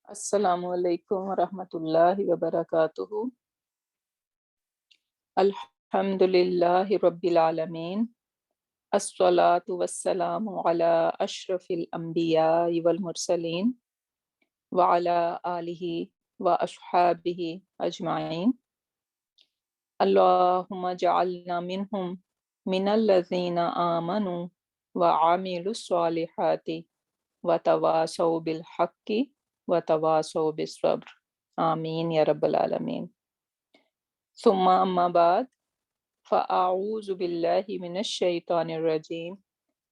السلام علیکم ورحمۃ اللہ وبرکاتہ۔ الحمد للہ رب العالمین، الصلاۃ والسلام علی اشرف الانبیاء والمرسلین وعلی آلہ واصحابہ اجمعین۔ اللہم اجعلنا منہم من الذین آمنوا وعملوا الصالحات وتواصوا بالحق وتواصوا بالصبر، آمین یا رب العالمین۔ ثم اما بعد فاعوذ باللہ من الشیطان الرجیم،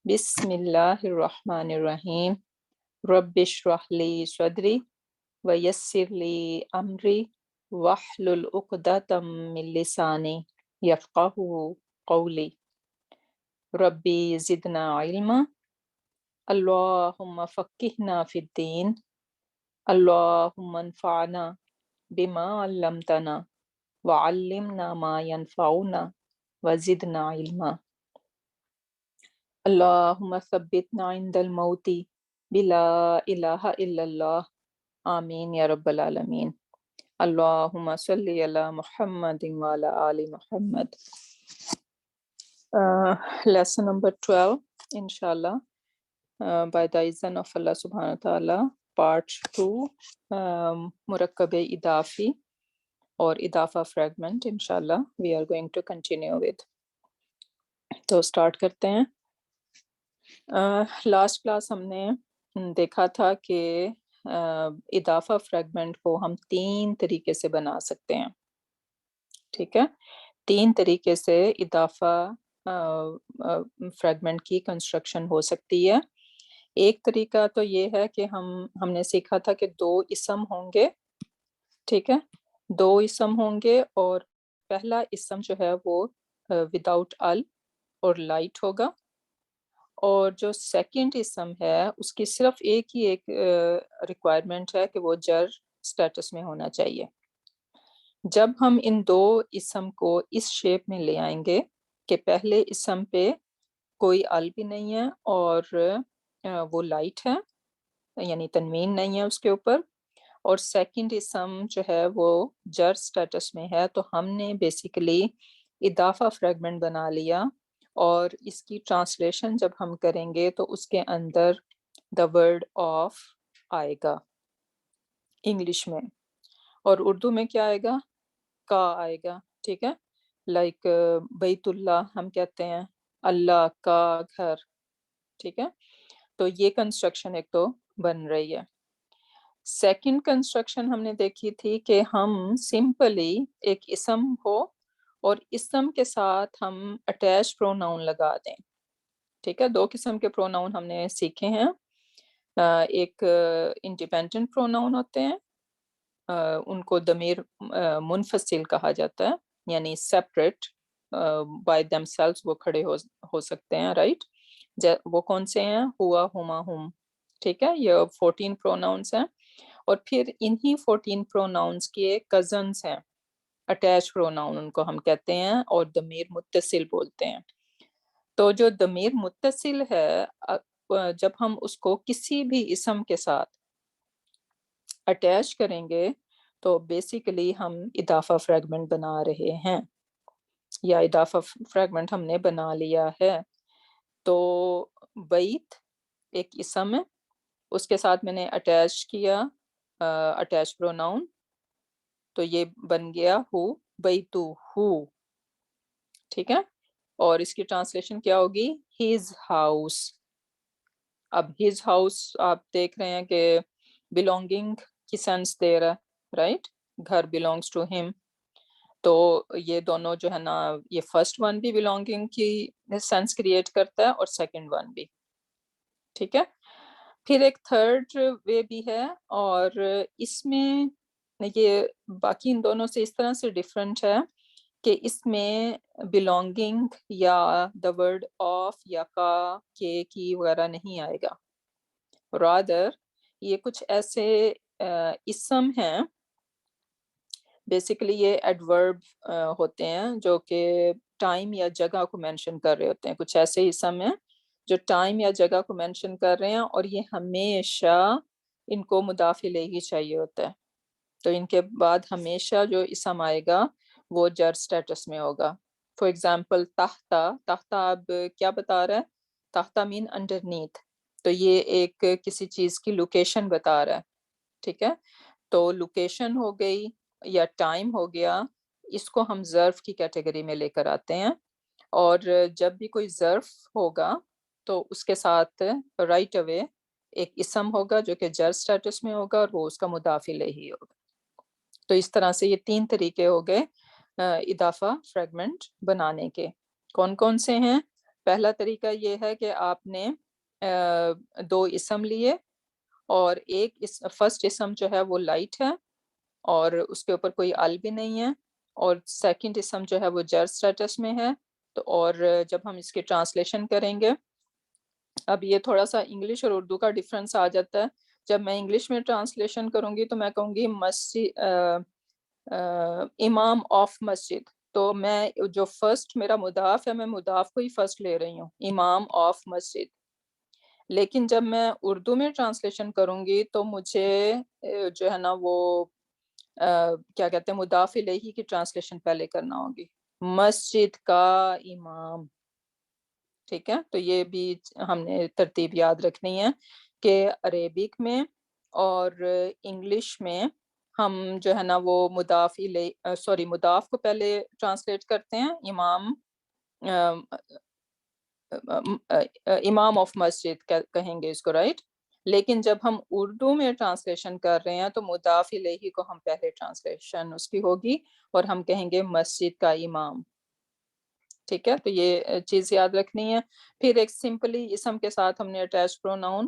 بسم اللہ الرحمن الرحیم۔ رب اشرح لی صدری ویسر لی امری واحلل عقدۃ من لسانی یفقہوا قولی۔ ربی زدنا علما، اللہم فقہنا فی الدین، اللہم انفعنا بما علمتنا وعلمنا ما ينفعنا وزدنا علما۔ اللہم ثبتنا عند الموت بلا الہ الا اللہ، آمین یا رب العالمین۔ اللہم صلی علی محمد وعلی آل محمد۔ لیسن نمبر 12 انشاءاللہ by the izn of Allah subhanahu wa ta'ala, part 2، مرکب اضافی اور اضافہ فریگمنٹ انشاءاللہ we are going to continue with۔ تو سٹارٹ کرتے ہیں۔ لاسٹ کلاس ہم نے دیکھا تھا کہ اضافہ فریگمنٹ کو ہم 3 طریقے سے بنا سکتے ہیں، ٹھیک ہے؟ 3 طریقے سے اضافہ فریگمنٹ کی کنسٹرکشن ہو سکتی ہے۔ ایک طریقہ تو یہ ہے کہ ہم نے سیکھا تھا کہ 2 اسم ہوں گے، ٹھیک ہے؟ 2 اسم ہوں گے اور پہلا اسم جو ہے وہ وداؤٹ ال اور لائٹ ہوگا، اور جو سیکنڈ اسم ہے اس کی صرف ایک ریکوائرمنٹ ہے کہ وہ جر سٹیٹس میں ہونا چاہیے۔ جب ہم ان 2 اسم کو اس شیپ میں لے آئیں گے کہ پہلے اسم پہ کوئی ال بھی نہیں ہے اور وہ لائٹ ہے، یعنی تنوین نہیں ہے اس کے اوپر، اور سیکنڈ اسم جو ہے وہ جر سٹیٹس میں ہے، تو ہم نے بیسیکلی اضافہ فریگمنٹ بنا لیا، اور اس کی ٹرانسلیشن جب ہم کریں گے تو اس کے اندر دا ورڈ آف آئے گا انگلش میں، اور اردو میں کیا آئے گا؟ کا آئے گا، ٹھیک ہے؟ لائک بیت اللہ ہم کہتے ہیں اللہ کا گھر، ٹھیک ہے؟ تو یہ کنسٹرکشن ایک تو بن رہی ہے۔ سیکنڈ کنسٹرکشن ہم نے دیکھی تھی کہ ہم سمپلی ایک اسم ہو اور اسم کے ساتھ ہم اٹیچ پروناؤن لگا دیں، ٹھیک ہے؟ 2 قسم کے پروناؤن ہم نے سیکھے ہیں۔ ایک انڈیپینڈنٹ پروناؤن ہوتے ہیں، ان کو ضمیر منفصل کہا جاتا ہے، یعنی سیپریٹ بائی دیم سیلز وہ کھڑے ہو سکتے ہیں، رائٹ؟ وہ کون سے ہیں؟ ہوا، ہما، ہم، ٹھیک ہے؟ یہ 14 پروناؤنس ہیں، اور پھر انہی 14 پروناؤنس کے کزنس ہیں، اٹیچ پروناؤن ان کو ہم کہتے ہیں، اور ضمیر متصل بولتے ہیں۔ تو جو ضمیر متصل ہے، جب ہم اس کو کسی بھی اسم کے ساتھ اٹیچ کریں گے تو بیسیکلی ہم اضافہ فریگمنٹ بنا رہے ہیں، یا اضافہ فریگمنٹ ہم نے بنا لیا ہے۔ تو بیت ایک اسم ہے، اس کے ساتھ میں نے اٹیچ کیا اٹیچ پروناؤن، تو یہ بن گیا ہو، بیتو ہو، ٹھیک ہے؟ اور اس کی ٹرانسلیشن کیا ہوگی؟ His house. اب ہز ہاؤس آپ دیکھ رہے ہیں کہ بلونگنگ کی سینس دے رہا ہے، رائٹ؟ گھر بلونگس ٹو ہم، تو یہ دونوں جو ہے نا، یہ فرسٹ ون بھی بلونگنگ کی سینس کریٹ کرتا ہے اور سیکنڈ ون بھی، ٹھیک ہے؟ پھر ایک تھرڈ وے بھی ہے، اور اس میں یہ باقی ان دونوں سے اس طرح سے ڈفرینٹ ہے کہ اس میں بلونگنگ یا دا ورڈ آف یا کا، کے، کی وغیرہ نہیں آئے گا، رادر یہ کچھ ایسے اسم ہیں، بیسیکلی یہ ایڈورب ہوتے ہیں جو کہ ٹائم یا جگہ کو مینشن کر رہے ہوتے ہیں۔ کچھ ایسے اسم ہیں جو ٹائم یا جگہ کو مینشن کر رہے ہیں، اور یہ ہمیشہ ان کو مضاف الیہ چاہیے ہوتا ہے، تو ان کے بعد ہمیشہ جو اسم آئے گا وہ جر سٹیٹس میں ہوگا. فار ایگزامپل تحتا، تحتا اب کیا بتا رہا ہے؟ تحتا مین انڈرنیتھ، تو یہ ایک کسی چیز کی لوکیشن بتا رہا ہے. ٹھیک ہے، تو لوکیشن ہو گئی یا ٹائم ہو گیا، اس کو ہم ظرف کی کیٹیگری میں لے کر آتے ہیں. اور جب بھی کوئی ظرف ہوگا تو اس کے ساتھ رائٹ اوے ایک اسم ہوگا جو کہ جر سٹیٹس میں ہوگا اور وہ اس کا مضاف الیہ ہوگا. تو اس طرح سے یہ 3 طریقے ہو گئے اضافہ فریگمنٹ بنانے کے. کون کون سے ہیں؟ پہلا طریقہ یہ ہے کہ آپ نے 2 اسم لیے اور ایک فرسٹ اسم جو ہے وہ لائٹ ہے اور اس کے اوپر کوئی ال بھی نہیں ہے، اور سیکنڈ اسم جو ہے وہ جر سٹیٹس میں ہے. تو اور جب ہم اس کی ٹرانسلیشن کریں گے، اب یہ تھوڑا سا انگلش اور اردو کا ڈفرنس آ جاتا ہے. جب میں انگلش میں ٹرانسلیشن کروں گی تو میں کہوں گی مسجد، امام آف مسجد، تو میں جو فرسٹ میرا مضاف ہے میں مضاف کو ہی فرسٹ لے رہی ہوں، امام آف مسجد. لیکن جب میں اردو میں ٹرانسلیشن کروں گی تو مجھے جو ہے نا وہ کیا کہتے ہیں مضاف الیہ کی ٹرانسلیشن پہلے کرنا ہوگی، مسجد کا امام. ٹھیک ہے، تو یہ بھی ہم نے ترتیب یاد رکھنی ہے کہ عربک میں اور انگلش میں ہم جو ہے نا وہ مضاف کو پہلے ٹرانسلیٹ کرتے ہیں، امام آف مسجد کہیں گے اس کو، رائٹ. لیکن جب ہم اردو میں ٹرانسلیشن کر رہے ہیں تو مضاف الیہ کو ہم پہلے ٹرانسلیشن اس کی ہوگی اور ہم کہیں گے مسجد کا امام. ٹھیک ہے، تو یہ چیز یاد رکھنی ہے. پھر ایک سمپلی اسم کے ساتھ ہم نے اٹیچ پروناؤن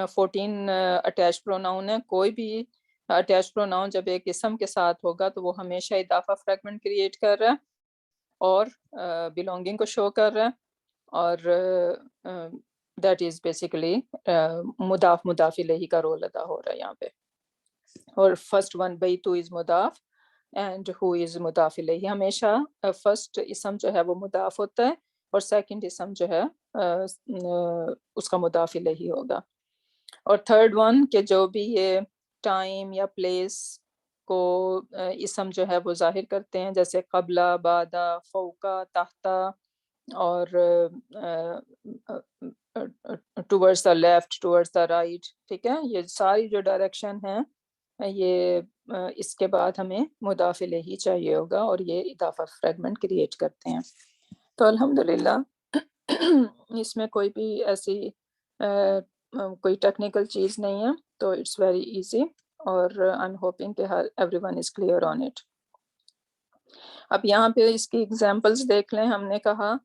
14 اٹیچ پروناؤن ہے. کوئی بھی اٹیچ پروناؤن جب ایک اسم کے ساتھ ہوگا تو وہ ہمیشہ اضافہ فریگمنٹ کریٹ کر رہا ہے اور بلونگنگ کو شو کر رہا ہے، اور دیٹ از بیسیکلی مضاف الیہ کا رول ادا ہو رہا ہے یہاں پہ. اور فرسٹ ون بیتو از مضاف اینڈ ہو از مضاف الیہ. ہمیشہ فرسٹ اسم جو ہے وہ مضاف ہوتا ہے اور سیکنڈ اسم جو ہے اس کا مضاف الیہ ہوگا. اور تھرڈ ون کہ جو بھی یہ ٹائم یا پلیس کو اسم جو ہے وہ ظاہر کرتے ہیں، جیسے قبلہ، بعدہ، فوقہ، تحتہ، اور towards the left, towards the right. ٹھیک ہے، یہ ساری جو ڈائریکشن ہیں یہ اس کے بعد ہمیں مضاف الیہ چاہیے ہوگا اور یہ اضافہ فریگمنٹ کریٹ کرتے ہیں. تو الحمدللہ اس میں کوئی بھی ایسی کوئی ٹیکنیکل چیز نہیں ہے، تو اٹس ویری ایزی اور آئی ایم ہوپنگ کہ every one is clear on it. اب یہاں پہ اس کی ایگزامپلس دیکھ لیں. ہم نے کہا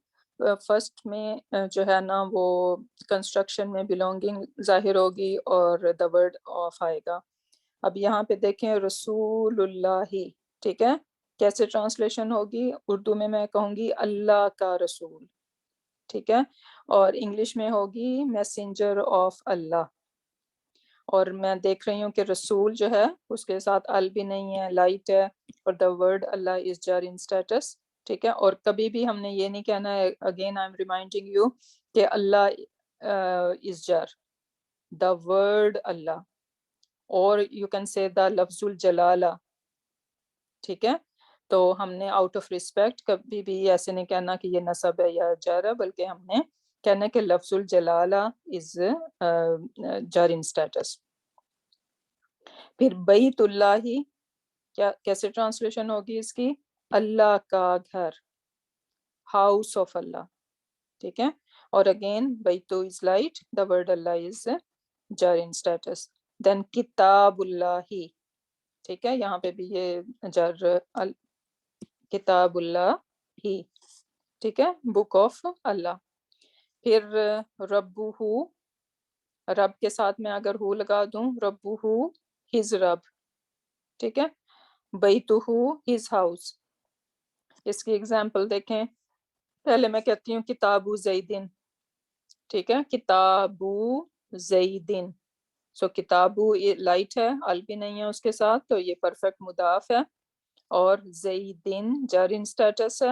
فرسٹ میں جو ہے نا وہ کنسٹرکشن میں بلونگنگ ظاہر ہوگی اور دا ورڈ آف آئے گا. اب یہاں پہ دیکھیں رسول اللہ، ٹھیک ہے، کیسے ٹرانسلیشن ہوگی؟ اردو میں کہوں گی اللہ کا رسول، ٹھیک ہے، اور انگلش میں ہوگی میسنجر آف اللہ. اور میں دیکھ رہی ہوں کہ رسول جو ہے اس کے ساتھ ال بھی نہیں ہے، لائٹ ہے، اور دا ورڈ اللہ از جار ان اسٹیٹس. ٹھیک ہے، اور کبھی بھی ہم نے یہ نہیں کہنا ہے، again I am reminding you کہ اللہ از جار، دا ورڈ اللہ، اور یو کین سے دا لفظ الجلالہ. ٹھیک ہے، تو ہم نے آؤٹ آف ریسپیکٹ کبھی بھی ایسے نہیں کہنا کہ یہ نصب ہے یا جر ہے، بلکہ ہم نے کہنا کہ لفظ الجلالہ از جار ان اسٹیٹس. پھر بیت اللہ، کیسے ٹرانسلیشن ہوگی اس کی؟ اللہ کا گھر، ہاؤس آف اللہ. ٹھیک ہے، اور اگین بیتو از لائٹ، دا ورڈ اللہ از جار ان اسٹیٹس. دین کتاب اللہ، ٹھیک ہے، یہاں پہ بھی یہ جر کتاب اللہ ہی، ٹھیک ہے، بک آف اللہ. پھر ربہ، رب کے ساتھ میں اگر ہو لگا دوں، ربہ ہز رب، ٹھیک ہے، بیتہ ہز ہاؤس. اس کی ایگزامپل دیکھیں. پہلے میں کہتی ہوں کتاب زیدن، ٹھیک ہے، کتاب زیدن. سو کتابو لائٹ ہے، ال بھی نہیں ہے اس کے ساتھ، تو یہ پرفیکٹ مضاف ہے. اور زیدن جار ان اسٹیٹس ہے،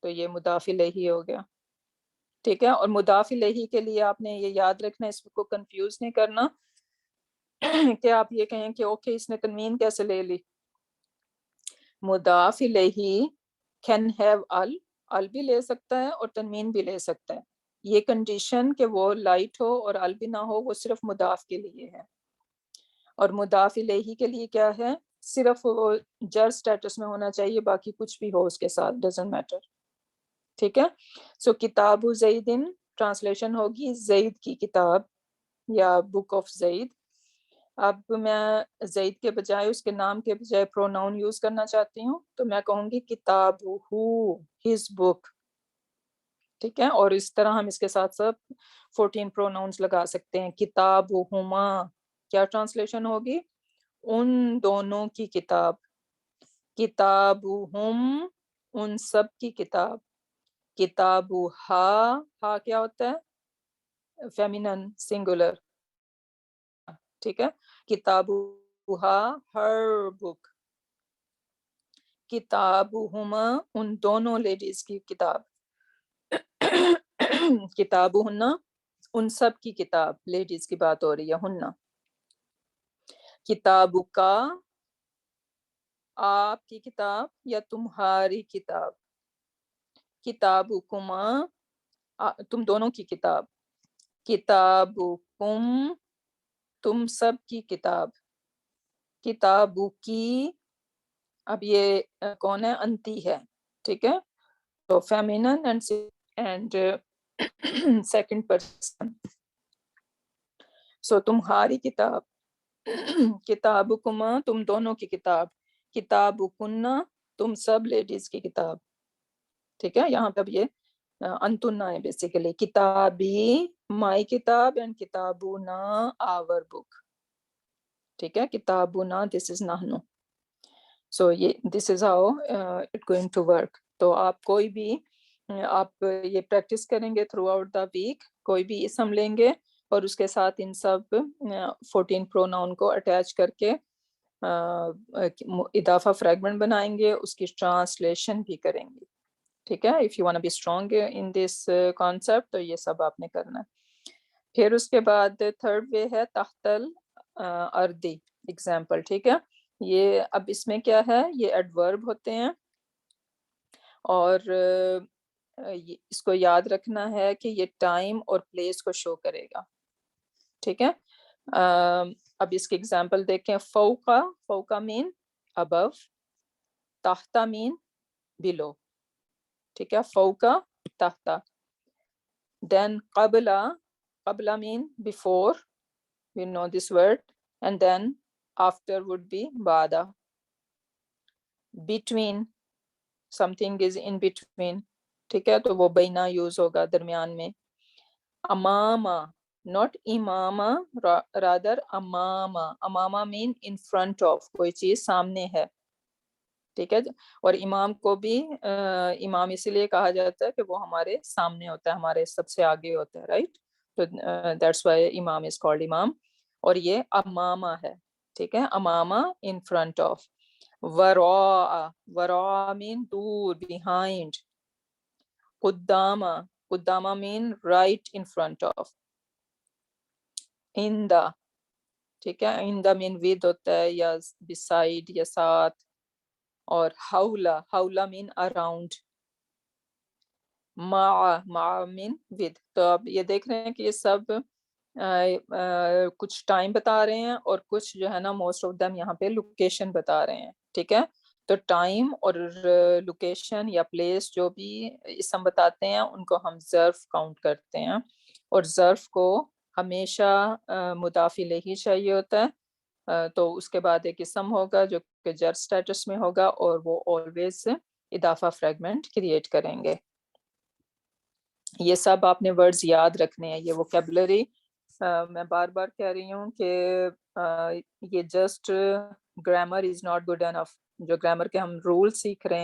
تو یہ مضاف الیہ ہو گیا. ٹھیک ہے، اور مضاف الیہ کے لیے آپ نے یہ یاد رکھنا، اس کو کنفیوز نہیں کرنا کہ آپ یہ کہیں کہ اوکے اس نے تنوین کیسے لے لی. مضاف الیہ کین ہیو ال بھی لے سکتا ہے اور تنوین بھی لے سکتا ہے. یہ کنڈیشن کہ وہ لائٹ ہو اور ال بھی نہ ہو وہ صرف مضاف کے لیے ہے. اور مضاف الیہ کے لیے کیا ہے, صرف وہ جر سٹیٹس میں ہونا چاہیے, باقی کچھ بھی ہو اس کے ساتھ ڈزنٹ میٹر. ٹھیک ہے. سو کتاب زیدن ٹرانسلیشن ہوگی زید کی کتاب یا بک آف زید. اب میں زید کے بجائے, اس کے نام کے بجائے پروناؤن یوز کرنا چاہتی ہوں, تو میں کہوں گی کتاب ہز بک. ٹھیک ہے. اور اس طرح ہم اس کے ساتھ ساتھ 14 پروناؤنس لگا سکتے ہیں. کتاب ہما کیا ٹرانسلیشن ہوگی, ان دونوں کی کتاب. کتاب ہم ان سب کی کتاب. کتاب ہا کیا ہوتا ہے, فیمینن سنگولر. ٹھیک ہے. کتاب ہر بک. کتاب ہما ان دونوں لیڈیز کی کتاب. کتاب ہننا ان سب کی کتاب, لیڈیز کی بات ہو رہی ہے, ہننا. کتاب کا آپ کی کتاب یا تمہاری کتاب. کتاب کما تم دونوں کی کتاب. کتاب کم تم سب کی کتاب. کتاب کی, اب یہ کون ہے, انتی ہے. ٹھیک ہے. تو فیمینن اینڈ سیکنڈ پرسن. سو تمہاری کتاب. کتاب کما تم دونوں کی کتاب. کتاب کننا تم سب لیڈیز کی کتاب. ٹھیک ہے. یہاں پہ اب یہ انتنا ہے بیسیکلی. کتابی مائی کتاب اینڈ کتابنا آور بک. ٹھیک ہے. کتابنا دس از نحنو. سو یہ this is how it going to work. تو آپ کوئی بھی آپ یہ پریکٹس کریں گے تھرو آؤٹ دا ویک. کوئی بھی اسم لیں گے اور اس کے ساتھ ان سب 14 پروناؤن کو اٹیچ کر کے اضافہ فریگمنٹ بنائیں گے, اس کی ٹرانسلیشن بھی کریں گے. ٹھیک ہے. If you want to be strong in this concept تو یہ سب آپ نے کرنا ہے. پھر اس کے بعد تھرڈ وے ہے تحت الارض ایگزامپل. ٹھیک ہے. یہ اب اس میں کیا ہے, یہ ایڈورب ہوتے ہیں اور اس کو یاد رکھنا ہے کہ یہ ٹائم اور پلیس کو شو کرے گا. ٹھیک ہے. اب اس کی ایگزامپل دیکھیں. فوقا, فوقا مین ابو, تحتا مین بلو. ٹھیک ہے. فوقا تحتا. دین قبلا, قبلا مین before, we know this word, and then after would be bada. Between, something is in between. ٹھیک ہے. تو وہ بینا یوز ہوگا درمیان میں. اماما, not Umama, rather Umama. Umama mean in front of, کوئی چیز سامنے ہے. ٹھیک ہے. اور امام کو بھی امام اسی لیے کہا جاتا ہے کہ وہ ہمارے سامنے ہوتا ہے, ہمارے سب سے آگے ہوتا ہے, رائٹ. تو that's why امام is called امام. اور یہ اماما ہے. ٹھیک ہے. اماما in front of. وراء, وراء mean دور, behind. قدامہ, قدامہ mean right in front of. in the, ٹھیک ہے. in the mean with ہوتا ہے یا beside یا ساتھ. اور حولا, حولا mean around. مع, مع mean with. تو اب یہ دیکھ رہے ہیں کہ یہ سب کچھ ٹائم بتا رہے ہیں اور کچھ جو ہے نا موسٹ آف دم یہاں پہ لوکیشن بتا رہے ہیں. ٹھیک ہے. تو ٹائم اور لوکیشن یا پلیس جو بھی اسم بتاتے ہیں ان کو ہم ظرف کاؤنٹ کرتے ہیں, اور ظرف کو ہمیشہ مضاف الیہ چاہیے ہوتا ہے. تو اس کے بعد ایک اسم ہوگا جو کہ جر سٹیٹس میں ہوگا اور وہ آلویز اضافہ فریگمنٹ کریٹ کریں گے. یہ سب آپ نے ورڈز یاد رکھنے ہیں. یہ ووکیبلری میں بار بار کہہ رہی ہوں کہ یہ just grammar is not good enough. جو گرامر کے ہم رول سیکھ رہے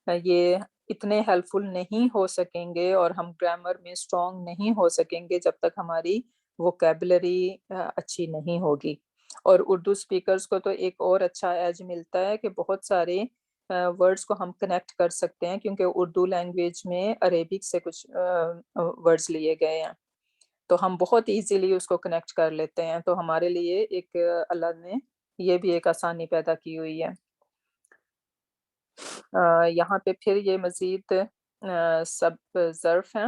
ہیں یہ اتنے ہیلپ فل نہیں ہو سکیں گے اور ہم گرامر میں اسٹرانگ نہیں ہو سکیں گے جب تک ہماری ووکیبلری اچھی نہیں ہوگی. اور اردو سپیکرز کو تو ایک اور اچھا ایج ملتا ہے کہ بہت سارے ورڈز کو ہم کنیکٹ کر سکتے ہیں کیونکہ اردو لینگویج میں عربک سے کچھ ورڈز لیے گئے ہیں. تو ہم بہت ایزیلی اس کو کنیکٹ کر لیتے ہیں. تو ہمارے لیے ایک اللہ نے یہ بھی ایک آسانی پیدا کی ہوئی ہے. یہاں پہ پھر یہ مزید سب ظرف ہیں,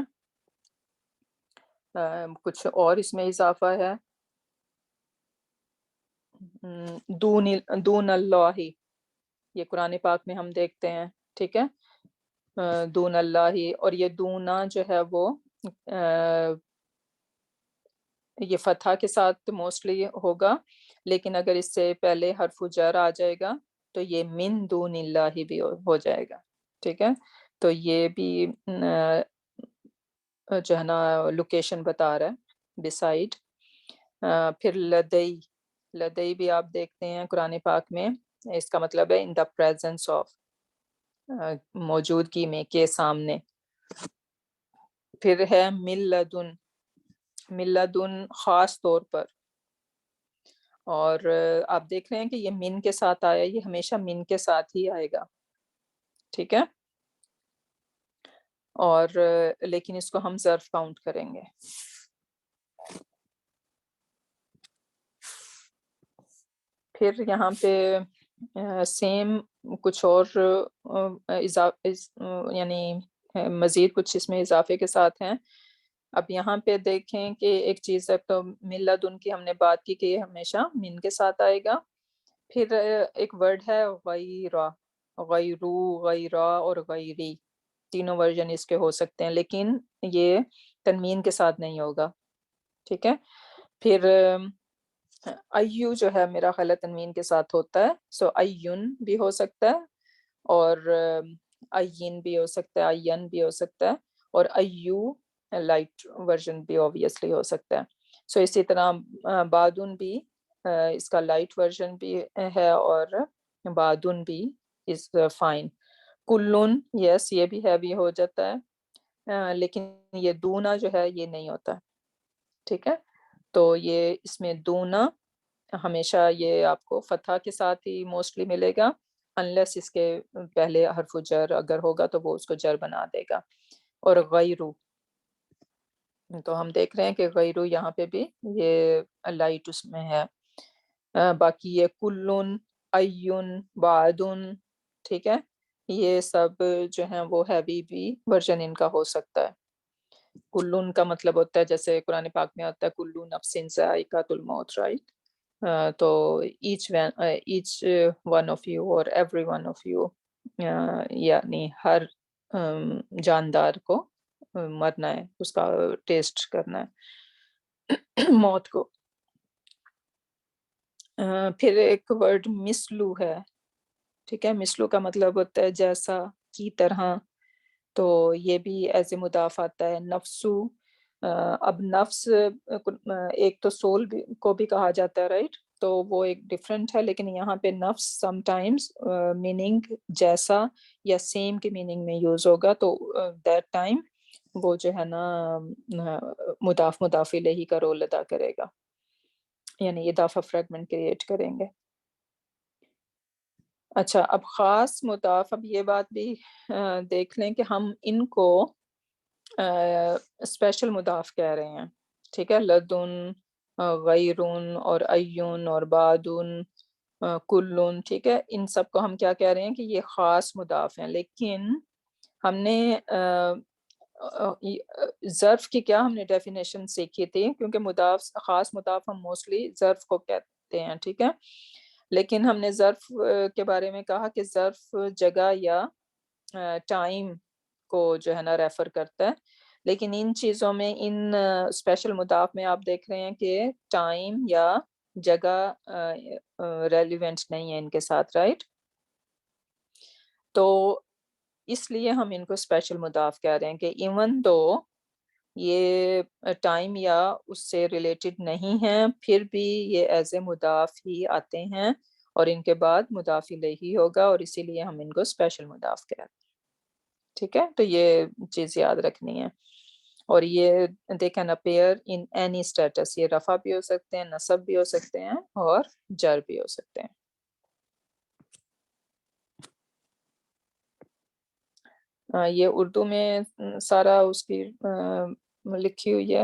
کچھ اور اس میں اضافہ ہے. دون اللہ, یہ قرآن پاک میں ہم دیکھتے ہیں, ٹھیک ہے, دون اللہ, اور یہ دونا جو ہے وہ یہ فتحہ کے ساتھ موسٹلی ہوگا, لیکن اگر اس سے پہلے حرف جر آ جائے گا تو یہ من دون اللہ بھی ہو جائے گا, ٹھیک ہے. تو یہ بھی جو ہے نا لوکیشن بتا رہا ہے, بسائڈ. پھر لدئی, لدئی بھی آپ دیکھتے ہیں قرآن پاک میں, اس کا مطلب ہے ان دا پریزنس آف, موجودگی میں, کے سامنے. پھر ہے ملدن, ملدن خاص طور پر, اور آپ دیکھ رہے ہیں کہ یہ من کے ساتھ آیا, یہ ہمیشہ من کے ساتھ ہی آئے گا, ٹھیک ہے. اور لیکن اس کو ہم ظرف کاؤنٹ کریں گے. پھر یہاں پہ سیم کچھ اور یعنی مزید کچھ اس میں اضافے کے ساتھ ہیں. اب یہاں پہ دیکھیں کہ ایک چیز ہے, تو ملدن کی ہم نے بات کی کہ یہ ہمیشہ من کے ساتھ آئے گا. پھر ایک ورڈ ہے غیرہ, غیرو, غیرہ اور غیری, تینوں ورژن اس کے ہو سکتے ہیں, لیکن یہ تنوین کے ساتھ نہیں ہوگا, ٹھیک ہے. پھر ایو جو ہے میرا خیال ہے تنوین کے ساتھ ہوتا ہے, سو ایون بھی ہو سکتا ہے, اور این بھی ہو سکتا ہے, این بھی ہو سکتا ہے, اور ایو لائٹ ورژن بھی اوبویسلی ہو سکتا ہے. سو اسی طرح بادن بھی اس کا لائٹ ورژن بھی ہے, اور بادن بھی از فائن. کلن, یس, یہ بھی ہیوی ہو جاتا ہے, لیکن یہ دونا جو ہے یہ نہیں ہوتا, ٹھیک ہے. تو یہ اس میں دونا ہمیشہ یہ آپ کو فتح کے ساتھ ہی موسٹلی ملے گا, انلیس اس کے پہلے حرف جر اگر ہوگا تو وہ اس کو جر بنا دے گا. اور غیرو, تو ہم دیکھ رہے ہیں کہ غیرو یہاں پہ بھی یہ لائٹ اس میں ہے. باقی یہ کلن, ایون, بعدن, ٹھیک ہے, یہ سب جو ہیں وہ ہیوی بھی ورژن ان کا ہو سکتا ہے. کلن کا مطلب ہوتا ہے جیسے قرآن پاک میں ہوتا ہے کلو نفس ذائقۃ الموت, رائٹ. تو ایچ ون آف یو اور ایوری ون آف یو, یعنی ہر جاندار کو مرنا ہے, اس کا ٹیسٹ کرنا ہے موت کو. پھر ایک ورڈ مثلو ہے, ٹھیک ہے. مثلو کا مطلب ہوتا ہے جیسا, کی طرح. تو یہ بھی ایز اے مضاف آتا ہے. نفسو, اب نفس ایک تو سول کو بھی کہا جاتا ہے, رائٹ, تو وہ ایک ڈفرینٹ ہے, لیکن یہاں پہ نفس سم ٹائمز میننگ جیسا یا سیم کی میننگ میں یوز ہوگا, تو دیٹ ٹائم وہ جو ہے نا مضاف مضاف الیہ کا رول ادا کرے گا, یعنی اضافہ فریگمنٹ کریٹ کریں گے. اچھا, اب خاص مضاف, اب یہ بات بھی دیکھ لیں کہ ہم ان کو اسپیشل مضاف کہہ رہے ہیں, ٹھیک ہے. لدن, غیرن, اور ایون, اور بعدن, کلن, ٹھیک ہے. ان سب کو ہم کیا کہہ رہے ہیں کہ یہ خاص مضاف ہیں, لیکن ہم نے ظرف کی کیا ہم نے ڈیفینیشن سیکھی تھی, کیونکہ مضاف, خاص مضاف ہم موسٹلی ظرف کو کہتے ہیں, ٹھیک ہے. لیکن ہم نے ظرف کے بارے میں کہا کہ ظرف جگہ یا ٹائم کو جو ہے نا ریفر کرتا ہے, لیکن ان چیزوں میں, ان اسپیشل مضاف میں آپ دیکھ رہے ہیں کہ ٹائم یا جگہ ریلیونٹ نہیں ہے ان کے ساتھ, رائٹ. تو اس لیے ہم ان کو اسپیشل مضاف کہہ رہے ہیں کہ ایون دو یہ ٹائم یا اس سے ریلیٹڈ نہیں ہیں, پھر بھی یہ ایز اے مضاف ہی آتے ہیں, اور ان کے بعد مضاف الیہ ہوگا, اور اسی لیے ہم ان کو اسپیشل مضاف کہتے ہیں, ٹھیک ہے. تو یہ چیز یاد رکھنی ہے. اور یہ they can appear in any status, یہ رفع بھی ہو سکتے ہیں, نصب بھی ہو سکتے ہیں, اور جر بھی ہو سکتے ہیں. یہ اردو میں سارا اس کی لکھی ہوئی ہے,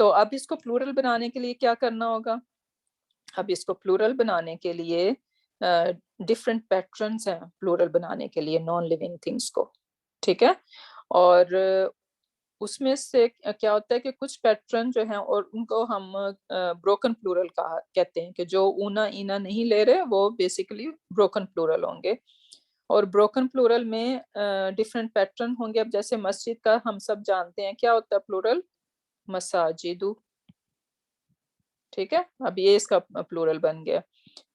تو اب اس کو پلورل بنانے کے لیے کیا کرنا ہوگا؟ اب اس کو پلورل بنانے کے لیے ڈفرینٹ پیٹرنس ہیں پلورل بنانے کے لیے نان لیونگ تھنگس کو، ٹھیک ہے. اور اس میں سے کیا ہوتا ہے کہ کچھ پیٹرن جو ہیں اور ان کو ہم بروکن پلورل کہتے ہیں، کہ جو اونا اینا نہیں لے رہے وہ بیسیکلی بروکن پلورل ہوں گے. اور بروکن پلورل میں ڈفرینٹ پیٹرن ہوں گے. اب جیسے مسجد کا ہم سب جانتے ہیں کیا ہوتا ہے پلورل؟ مساجدو، ٹھیک ہے. اب یہ اس کا پلورل بن گیا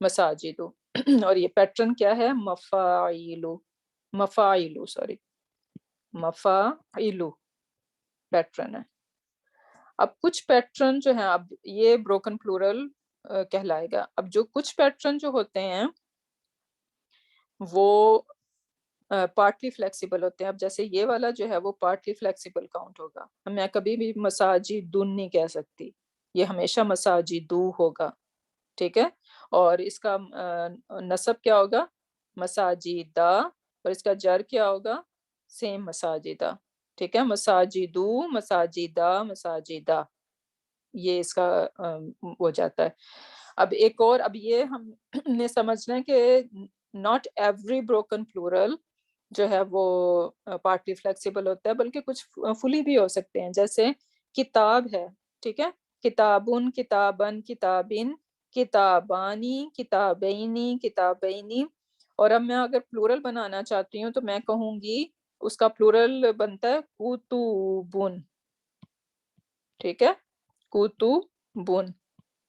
مساجدو. اور یہ پیٹرن کیا ہے؟ مفاعلو، مفاعلو سوری مفاعلو پیٹرن ہے. اب کچھ پیٹرن جو ہیں اب یہ بروکن پلورل کہلائے گا. اب جو کچھ پیٹرن جو ہوتے ہیں وہ پارٹلی فلیکسیبل ہوتے ہیں. اب جیسے یہ والا جو ہے وہ پارٹلی فلیکسیبل کاؤنٹ ہوگا. میں کبھی بھی مساجدن نہیں کہہ سکتی، یہ ہمیشہ مساجدو ہوگا، ٹھیک ہے. اور اس کا نصب کیا ہوگا؟ مساجدہ. اور اس کا جر کیا ہوگا؟ سیم مساجدہ، ٹھیک ہے. مساجدو، مساجدہ، مساجدہ، یہ اس کا ہو جاتا ہے. اب ایک اور، اب یہ ہم نے سمجھنا ہے کہ not every broken plural جو ہے وہ پارٹلی فلیکسیبل ہوتا ہے، بلکہ کچھ فلی بھی ہو سکتے ہیں. جیسے کتاب ہے، ٹھیک ہے. کتابن، کتابن، کتابن، کتابانی، کتابینی، کتابینی. اور اب میں اگر پلورل بنانا چاہتی ہوں تو میں کہوں گی اس کا پلورل بنتا ہے کتبن، ٹھیک ہے. کتبن.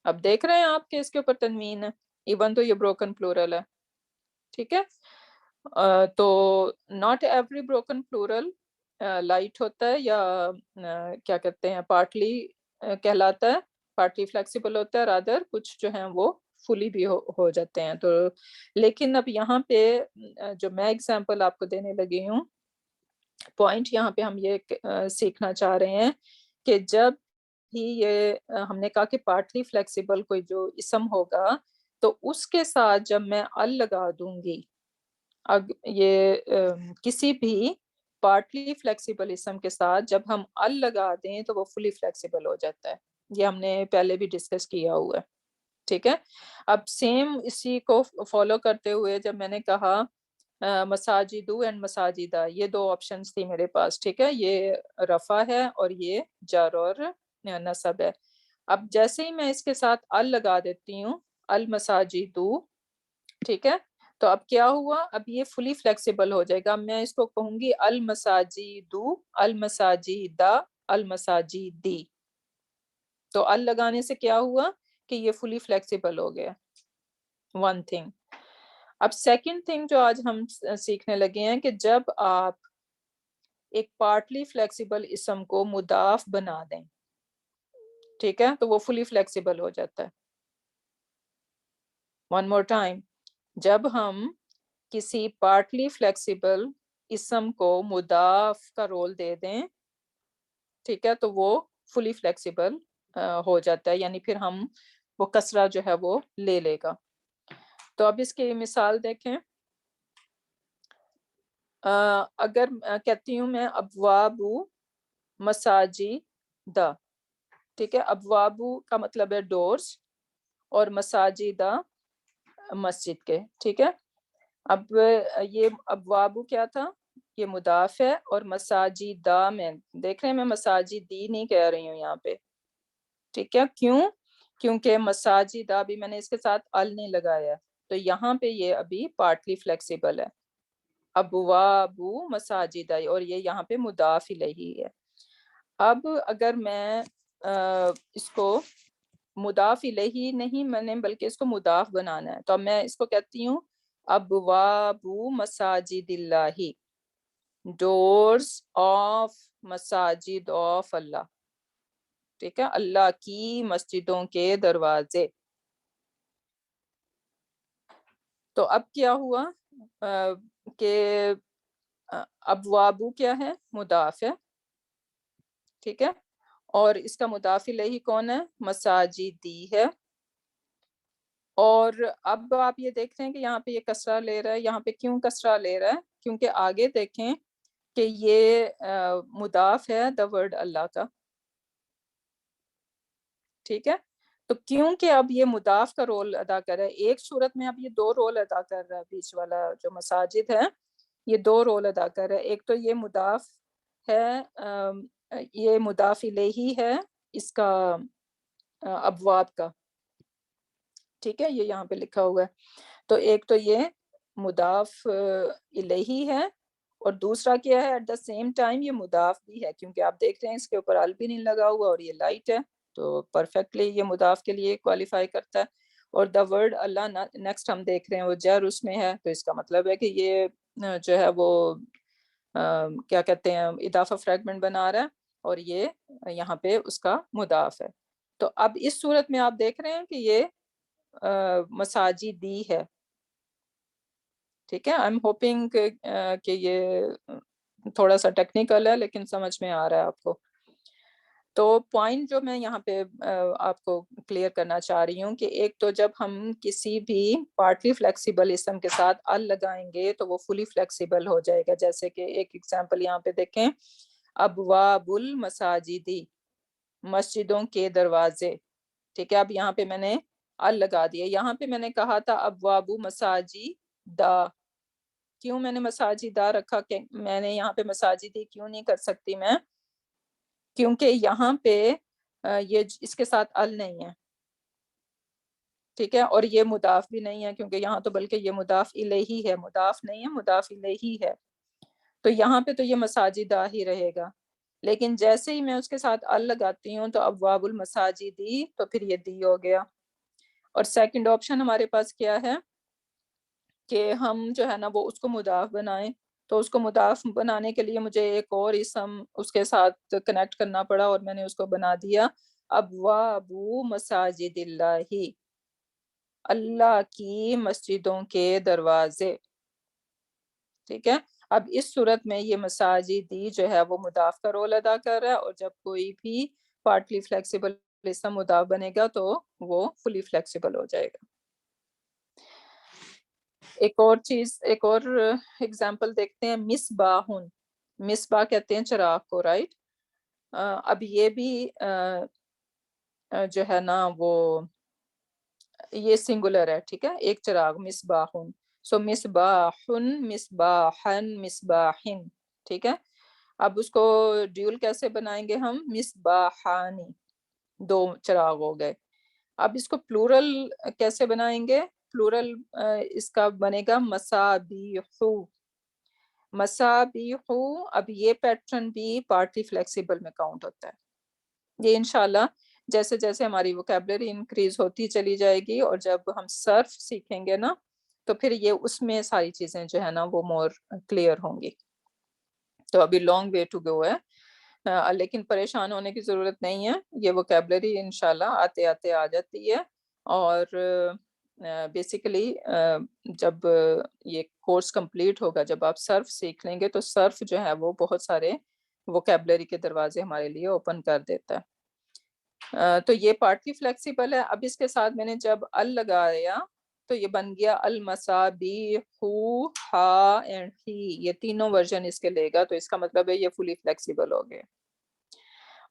اب دیکھ رہے ہیں آپ کے اس کے اوپر تنوین ہے، ایون تو یہ بروکن پلورل ہے، ٹھیک ہے. تو not every broken plural light ہوتا ہے یا کیا کہتے ہیں پارٹلی کہلاتا ہے، پارٹلی فلیکسیبل ہوتا ہے. رادر کچھ جو ہیں وہ فلی بھی ہو جاتے ہیں. تو لیکن اب یہاں پہ جو میں ایگزامپل آپ کو دینے لگی ہوں، پوائنٹ یہاں پہ ہم یہ سیکھنا چاہ رہے ہیں کہ جب ہی یہ ہم نے کہا کہ پارٹلی فلیکسیبل کوئی جو اسم ہوگا تو اس کے ساتھ جب میں ال لگا دوں گی، یہ کسی بھی پارٹلی فلیکسیبل اسم کے ساتھ جب ہم ال لگا دیں تو وہ فلی فلیکسیبل ہو جاتا ہے. یہ ہم نے پہلے بھی ڈسکس کیا ہوا ہے، ٹھیک ہے. اب سیم اسی کو فالو کرتے ہوئے جب میں نے کہا مساجدو اینڈ مساجدہ، یہ دو آپشنز تھی میرے پاس، ٹھیک ہے. یہ رفع ہے اور یہ جر اور نصب ہے. اب جیسے ہی میں اس کے ساتھ ال لگا دیتی ہوں، المساجدو، ٹھیک ہے. تو اب کیا ہوا؟ اب یہ فلی فلیکسیبل ہو جائے گا. میں اس کو کہوں گی المساجدو، المساجدہ، المساجدی. تو ال لگانے سے کیا ہوا کہ یہ فلی فلیکسیبل ہو گیا. One thing. اب سیکنڈ تھنگ جو آج ہم سیکھنے لگے ہیں کہ جب آپ ایک پارٹلی فلیکسیبل اسم کو مضاف بنا دیں، ٹھیک ہے، تو وہ فلی فلیکسیبل ہو جاتا ہے. One more time. جب ہم کسی پارٹلی فلیکسیبل اسم کو مضاف کا رول دے دیں، ٹھیک ہے، تو وہ فلی فلیکسیبل ہو جاتا ہے، یعنی پھر ہم وہ کسرہ جو ہے وہ لے لے گا. تو اب اس کی مثال دیکھیں. اگر کہتی ہوں میں ابواب مساجد، ٹھیک ہے. ابواب کا مطلب ہے ڈورز اور مساجدہ مسجد کے، ٹھیک ہے. اب یہ ابواب کیا تھا؟ یہ مضاف ہے. اور مساجدہ میں دیکھ رہے ہیں میں مساجدی نہیں کہہ رہی ہوں یہاں پہ، ٹھیک ہے. کیوں؟ کیونکہ مساجدہ بھی میں نے اس کے ساتھ ال نہیں لگایا، تو یہاں پہ یہ ابھی پارٹلی فلیکسیبل ہے. ابواب مساجدہ، اور یہ یہاں پہ مضاف الیہ ہے. اب اگر میں اس کو مضاف الیہ نہیں میں نے بلکہ اس کو مضاف بنانا ہے، تو اب میں اس کو کہتی ہوں ابواب مساجد اللہ، ڈورز آف مساجد آف اللہ، ٹھیک ہے. اللہ کی مسجدوں کے دروازے. تو اب کیا ہوا کہ ابواب کیا ہے؟ مضاف ہے، ٹھیک ہے. اور اس کا مضاف الیہ کون ہے؟ مساجدی ہے. اور اب آپ یہ دیکھ رہے ہیں کہ یہاں پہ یہ کسرہ لے رہا ہے. یہاں پہ کیوں کسرہ لے رہا ہے؟ کیونکہ آگے دیکھیں کہ یہ مضاف ہے دا ورڈ اللہ کا، ٹھیک ہے. تو کیونکہ اب یہ مضاف کا رول ادا کر رہا ہے، ایک صورت میں اب یہ دو رول ادا کر رہا ہے، بیچ والا جو مساجد ہے یہ دو رول ادا کر رہا ہے. ایک تو یہ مضاف ہے، یہ مضاف الیہ ہے اس کا ابواب کا، ٹھیک ہے، یہ یہاں پہ لکھا ہوا ہے. تو ایک تو یہ مضاف الیہ ہے، اور دوسرا کیا ہے، ایٹ دا سیم ٹائم یہ مضاف بھی ہے، کیونکہ آپ دیکھ رہے ہیں اس کے اوپر ال بھی نہیں لگا ہوا اور یہ لائٹ ہے، تو پرفیکٹلی یہ مضاف کے لیے کوالیفائی کرتا ہے. اور دا ورڈ اللہ نیکسٹ ہم دیکھ رہے ہیں وہ جر اس میں ہے، تو اس کا مطلب ہے کہ یہ جو ہے وہ کیا کہتے ہیں اضافہ فریگمنٹ بنا رہا ہے، اور یہ یہاں پہ اس کا مضاف ہے. تو اب اس صورت میں آپ دیکھ رہے ہیں کہ یہ مساجدی ہے. ٹھیک ہے، آئی ایم ہوپنگ کہ یہ تھوڑا سا ٹیکنیکل ہے لیکن سمجھ میں آ رہا ہے آپ کو. تو پوائنٹ جو میں یہاں پہ آپ کو کلیئر کرنا چاہ رہی ہوں کہ ایک تو جب ہم کسی بھی پارٹلی فلیکسیبل اسم کے ساتھ ال لگائیں گے تو وہ فلی فلیکسیبل ہو جائے گا. جیسے کہ ایک ایگزامپل یہاں پہ دیکھیں، ابواب المساجدی، مسجدوں کے دروازے. ٹھیک ہے، اب یہاں پہ میں نے ال لگا دیا. یہاں پہ میں نے کہا تھا ابواب مساجدہ، کیوں میں نے مساجدہ رکھا، کہ میں نے یہاں پہ مساجدی کیوں نہیں کر سکتی میں، کیونکہ یہاں پہ یہ اس کے ساتھ ال نہیں ہے. ٹھیک ہے، اور یہ مضاف بھی نہیں ہے، کیونکہ یہاں تو بلکہ یہ مضاف الیہ ہے، مضاف نہیں ہے، مضاف الیہ ہے. تو یہاں پہ تو یہ مساجدہ ہی رہے گا. لیکن جیسے ہی میں اس کے ساتھ ال لگاتی ہوں تو ابواب المساجدی، تو پھر یہ دی ہو گیا. اور سیکنڈ آپشن ہمارے پاس کیا ہے کہ ہم جو ہے نا وہ اس کو مضاف بنائیں. تو اس کو مضاف بنانے کے لیے مجھے ایک اور اسم اس کے ساتھ کنیکٹ کرنا پڑا، اور میں نے اس کو بنا دیا ابواب مساجد اللہ، اللہ کی مسجدوں کے دروازے. ٹھیک ہے، اب اس صورت میں یہ مساجدی جو ہے وہ مضاف کا رول ادا کر رہا ہے، اور جب کوئی بھی پارٹلی فلیکسیبل اسم مضاف بنے گا تو وہ فلی فلیکسیبل ہو جائے گا. ایک اور چیز، ایک اور ایگزامپل دیکھتے ہیں، مصباحن. مصباح کہتے ہیں چراغ کو، رائٹ. اب یہ بھی جو ہے نا وہ یہ سنگولر ہے، ٹھیک ہے، ایک چراغ، مصباحن. سو مصباحن، مصباحن، مصباحن. ٹھیک ہے، اب اس کو ڈیول کیسے بنائیں گے ہم، مصباحانی، دو چراغ ہو گئے. اب اس کو پلورل کیسے بنائیں گے، پلورل اس کا بنے گا مصابیح. مصابیح، اب یہ پیٹرن بھی پارٹلی فلیکسیبل میں کاؤنٹ ہوتا ہے. یہ انشاءاللہ جیسے جیسے ہماری ووکیبلری انکریز ہوتی چلی جائے گی، اور جب ہم صرف سیکھیں گے نا تو پھر یہ اس میں ساری چیزیں جو ہے نا وہ مور کلیئر ہوں گی. تو ابھی لانگ وے ٹو گو ہے، لیکن پریشان ہونے کی ضرورت نہیں ہے، یہ ووکیبلری انشاءاللہ آتے آتے آ جاتی ہے. اور بیسیکلی جب یہ کورس کمپلیٹ ہوگا، جب آپ صرف سیکھ لیں گے تو صرف جو ہے وہ بہت سارے ووکیبلری کے دروازے ہمارے لیے اوپن کر دیتا ہے. تو یہ پارٹلی فلیکسیبل ہے. اب اس کے ساتھ میں نے جب ال لگایا تو یہ بن گیا المصابیح، ہا اینڈ ہی، یہ تینوں ورژن اس کے لے گا، تو اس کا مطلب ہے یہ فلی فلیکسیبل ہو گئے.